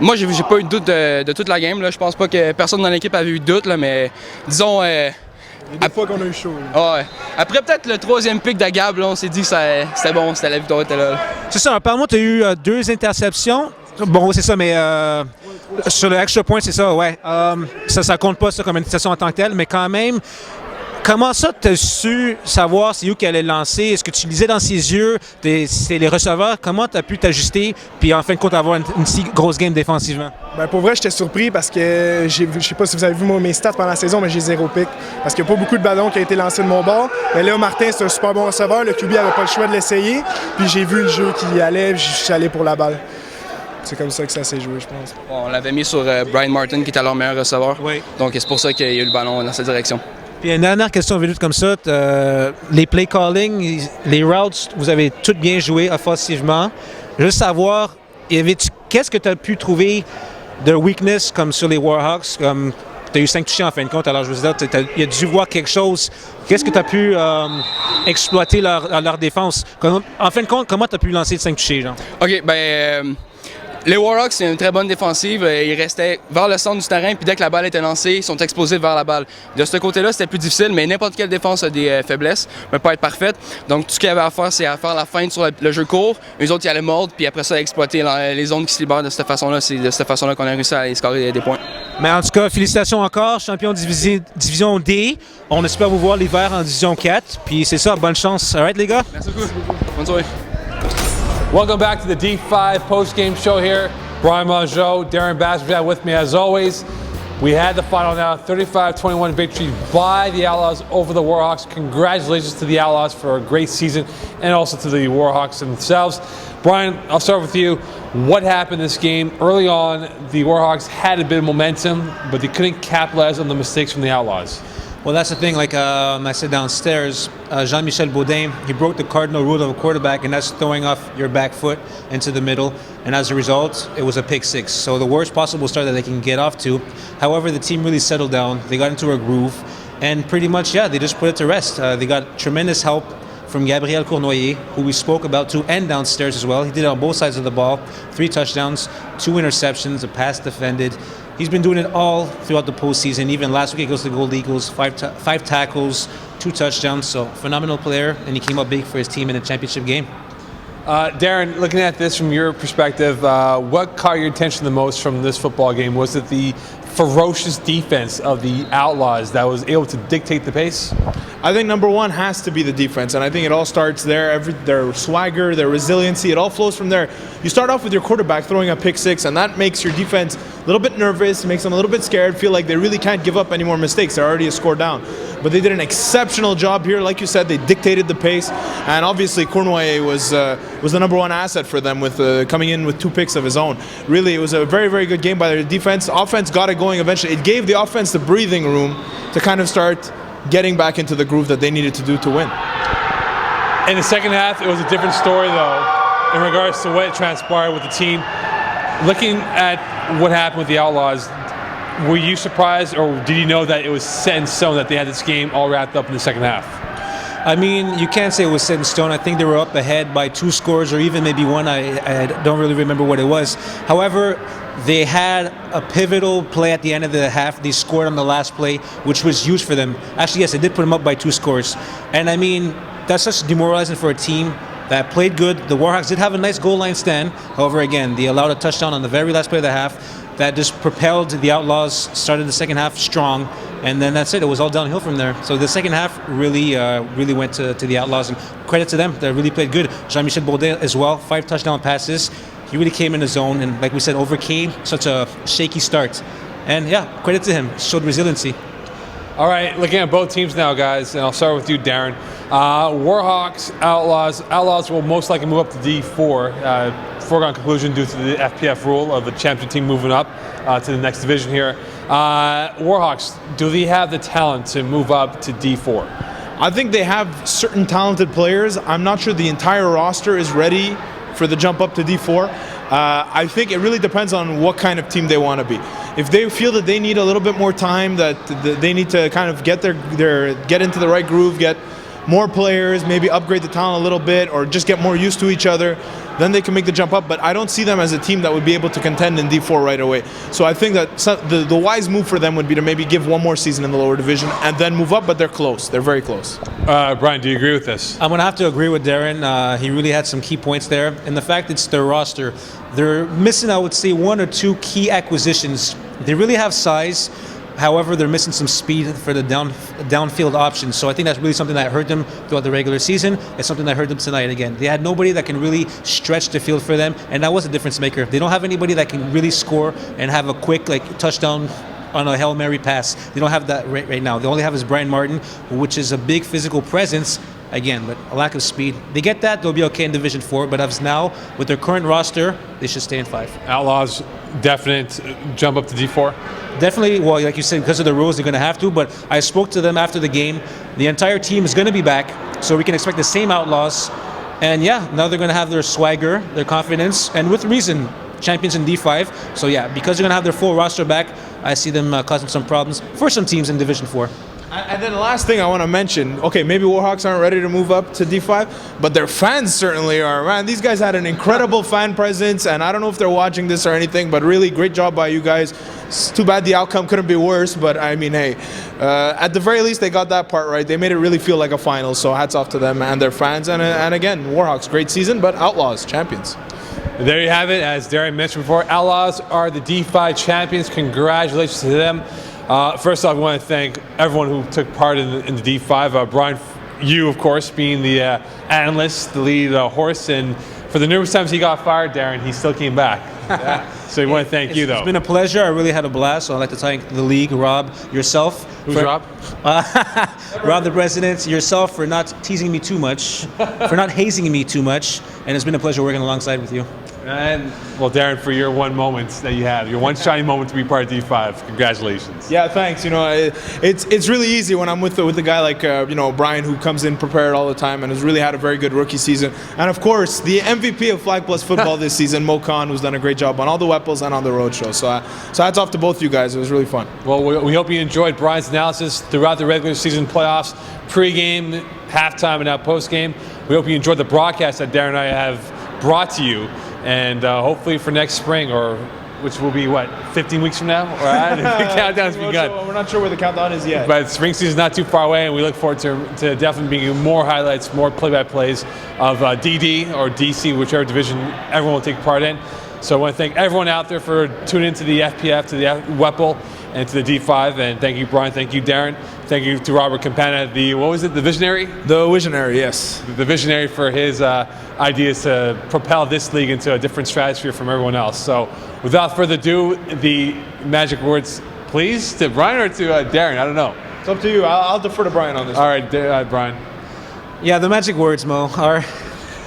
Moi, j'ai pas eu de doute de toute la game. Là. Je pense pas que personne dans l'équipe avait eu de doute, là, mais disons... Il y a des fois qu'on a eu chaud. Ouais. Après peut-être le 3e pick de Gab, là, on s'est dit que c'était bon, c'était la victoire était là. C'est ça, apparemment, tu as eu 2 interceptions. Bon, c'est ça, mais sur le extra point, c'est ça, ouais. Ça compte pas ça comme une interception en tant que telle, mais quand même... Comment ça, tu as su savoir c'est où qu'elle allait lancer? Est-ce que tu lisais dans ses yeux? C'est les receveurs. Comment tu as pu t'ajuster puis en fin de compte avoir une si grosse game défensivement? Ben pour vrai, j'étais surpris parce que je sais pas si vous avez vu mes stats pendant la saison, mais j'ai 0 pick. Parce qu'il n'y a pas beaucoup de ballons qui ont été lancés de mon bord. Mais là, Martin, c'est un super bon receveur. Le QB n'avait pas le choix de l'essayer. Puis j'ai vu le jeu qui allait, puis je suis allé pour la balle. C'est comme ça que ça s'est joué, je pense. Bon, on l'avait mis sur Brian Martin, qui était leur meilleur receveur. Oui. Donc c'est pour ça qu'il y a eu le ballon dans cette direction. Puis une dernière question vite comme ça, les play calling, les routes, vous avez tout bien joué offensivement. Juste savoir, qu'est-ce que tu as pu trouver de weakness comme sur les Warhawks? Comme tu as eu 5 touchés en fin de compte, alors je veux dire, il a dû voir quelque chose. Qu'est-ce que tu as pu exploiter leur défense? En fin de compte, comment tu as pu lancer 5 touchés? Genre? OK, ben... les Warhawks, c'est une très bonne défensive. Ils restaient vers le centre du terrain, puis dès que la balle était lancée, ils sont explosés vers la balle. De ce côté-là, c'était plus difficile, mais n'importe quelle défense a des faiblesses, ne peut pas être parfaite. Donc, tout ce qu'il y avait à faire, c'est à faire la feinte sur le jeu court. Eux autres, ils allaient mordre, puis après ça, exploiter les zones qui se libèrent de cette façon-là. C'est de cette façon-là qu'on a réussi à aller scorer des points. Mais en tout cas, félicitations encore, champion Division D. On espère vous voir l'hiver en Division 4. Puis c'est ça, bonne chance. All right, les gars? Merci beaucoup. Bonne soirée. Welcome back to the D5 post-game show here. Brian Mongeau, Darren Baskerville with me as always. We had the final now, 35-21 victory by the Outlaws over the Warhawks. Congratulations to the Outlaws for a great season and also to the Warhawks themselves. Brian, I'll start with you. What happened this game? Early on, the Warhawks had a bit of momentum, but they couldn't capitalize on the mistakes from the Outlaws. Well, that's the thing. Like I said downstairs, Jean-Michel Baudin, he broke the cardinal rule of a quarterback, and that's throwing off your back foot into the middle. And as a result, it was a pick six. So the worst possible start that they can get off to. However, the team really settled down. They got into a groove, and pretty much, yeah, they just put it to rest. They got tremendous help from Gabriel Cournoyer, who we spoke about too, and downstairs as well. He did it on both sides of the ball. 3 touchdowns, 2 interceptions, a pass defended. He's been doing it all throughout the postseason. Even last week against the Gold Eagles, 5 tackles, 2 touchdowns. So phenomenal player, and he came up big for his team in a championship game. Darren, looking at this from your perspective, what caught your attention the most from this football game? Was it the ferocious defense of the Outlaws that was able to dictate the pace? I think number one has to be the defense, and I think it all starts there. Their swagger, their resiliency, it all flows from there. You start off with your quarterback throwing a pick six, and that makes your defense a little bit nervous, makes them a little bit scared, feel like they really can't give up any more mistakes. They're already a score down. But they did an exceptional job here. Like you said, they dictated the pace, and obviously Cournoyer was the number one asset for them with coming in with 2 picks of his own. Really, it was a very, very good game by their defense. Offense got it going eventually. It gave the offense the breathing room to kind of start getting back into the groove that they needed to do to win. In the second half, it was a different story, though, in regards to what transpired with the team. Looking at what happened with the Outlaws, were you surprised, or did you know that it was set in stone that they had this game all wrapped up in the second half? I mean, you can't say it was set in stone. I think they were up ahead by 2 scores or even maybe 1. I don't really remember what it was. However, they had a pivotal play at the end of the half. They scored on the last play, which was huge for them. Actually, yes, they did put them up by 2 scores. And I mean, that's just demoralizing for a team that played good. The Warhawks did have a nice goal line stand. However, again, they allowed a touchdown on the very last play of the half that just propelled the Outlaws, started the second half strong, and then that's it. It was all downhill from there. So the second half really went to the Outlaws, and credit to them. They really played good. Jean-Michel Beaudet as well, 5 touchdown passes. He really came in the zone and, like we said, overcame such a shaky start. And yeah, credit to him. Showed resiliency. All right, looking at both teams now, guys, and I'll start with you, Darren. Warhawks, Outlaws. Outlaws will most likely move up to D4. Foregone conclusion due to the FPF rule of the champion team moving up to the next division here. Warhawks, do they have the talent to move up to D4? I think they have certain talented players. I'm not sure the entire roster is ready for the jump up to D4. I think it really depends on what kind of team they want to be. If they feel that they need a little bit more time, that they need to kind of get get into the right groove, get more players, maybe upgrade the talent a little bit, or just get more used to each other, then they can make the jump up. But I don't see them as a team that would be able to contend in D4 right away. So I think that the wise move for them would be to maybe give one more season in the lower division and then move up, but they're close. They're very close. Brian, do you agree with this? I'm going to have to agree with Darren. He really had some key points there. And the fact it's their roster, they're missing, I would say, 1 or 2 key acquisitions. They really have size. However, they're missing some speed for the downfield options. So I think that's really something that hurt them throughout the regular season. It's something that hurt them tonight again. They had nobody that can really stretch the field for them, and that was a difference maker. They don't have anybody that can really score and have a quick touchdown on a Hail Mary pass. They don't have that right now. They only have is Brian Martin, which is a big physical presence. Again, but a lack of speed. They get that, they'll be okay in Division 4, but as now, with their current roster, they should stay in 5. Outlaws, definite jump up to D4? Definitely, well, like you said, because of the rules, they're going to have to, but I spoke to them after the game. The entire team is going to be back, so we can expect the same Outlaws. And yeah, now they're going to have their swagger, their confidence, and with reason, champions in D5. So yeah, because they're going to have their full roster back, I see them causing some problems for some teams in Division 4. And then the last thing I want to mention, okay, maybe Warhawks aren't ready to move up to D5, but their fans certainly are. Man, these guys had an incredible fan presence, and I don't know if they're watching this or anything, but really great job by you guys. It's too bad the outcome couldn't be worse, but I mean, hey, at the very least, they got that part right. They made it really feel like a final, so hats off to them and their fans. And again, Warhawks, great season, but Outlaws, champions. There you have it. As Darren mentioned before, Outlaws are the D5 champions. Congratulations to them. First off, I want to thank everyone who took part in the D5. Brian, you, of course, being the analyst, the lead horse, and for the numerous times he got fired, Darren, he still came back. Yeah. So we want to thank you, though. It's been a pleasure. I really had a blast. So I'd like to thank the league, Rob, yourself. Who's Rob? Rob, the president, yourself for not teasing me too much, for not hazing me too much, and it's been a pleasure working alongside with you. And, well, Darren, for your one moment that you had, your one shining moment to be part of D5, congratulations. Yeah, thanks. You know, it's really easy when I'm with a guy like Brian, who comes in prepared all the time and has really had a very good rookie season. And of course, the MVP of Flag Plus football this season, Mo Khan, who's done a great job on all the Weppels and on the road show. So hats off to both you guys. It was really fun. Well, we hope you enjoyed Brian's analysis throughout the regular season playoffs, pre-game, halftime, and now post-game. We hope you enjoyed the broadcast that Darren and I have brought to you. And hopefully for next spring, or which will be, 15 weeks from now? All right, the countdown's begun. We're not sure where the countdown is yet. But spring season's not too far away, and we look forward to definitely bringing you more highlights, more play-by-plays of DD or DC, whichever division everyone will take part in. So I want to thank everyone out there for tuning into the FPF, to the WEPL, and to the D5. And thank you, Brian. Thank you, Darren. Thank you to Robert Campana, the visionary? The visionary, yes. The visionary for his ideas to propel this league into a different stratosphere from everyone else. So without further ado, the magic words, please, to Brian or to Darren? I don't know. It's up to you. I'll defer to Brian on this. All right, Brian. Yeah, the magic words, Mo, are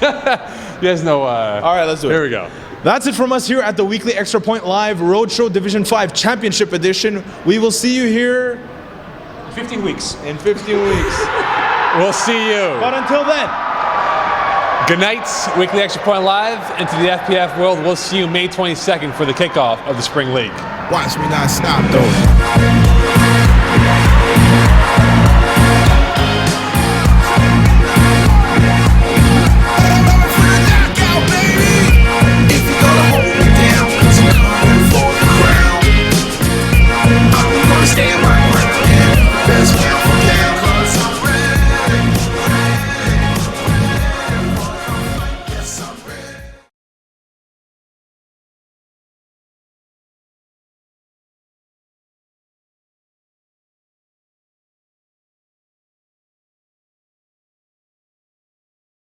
You guys know. All right, let's do it. Here we go. That's it from us here at the Weekly Extra Point Live Roadshow Division 5 Championship Edition. We will see you here 15 weeks. in 15 weeks. We'll see you. But until then, Good night, Weekly Extra Point Live. Into the FPF world, we'll see you May 22nd for the kickoff of the Spring League. Watch me not stop, though.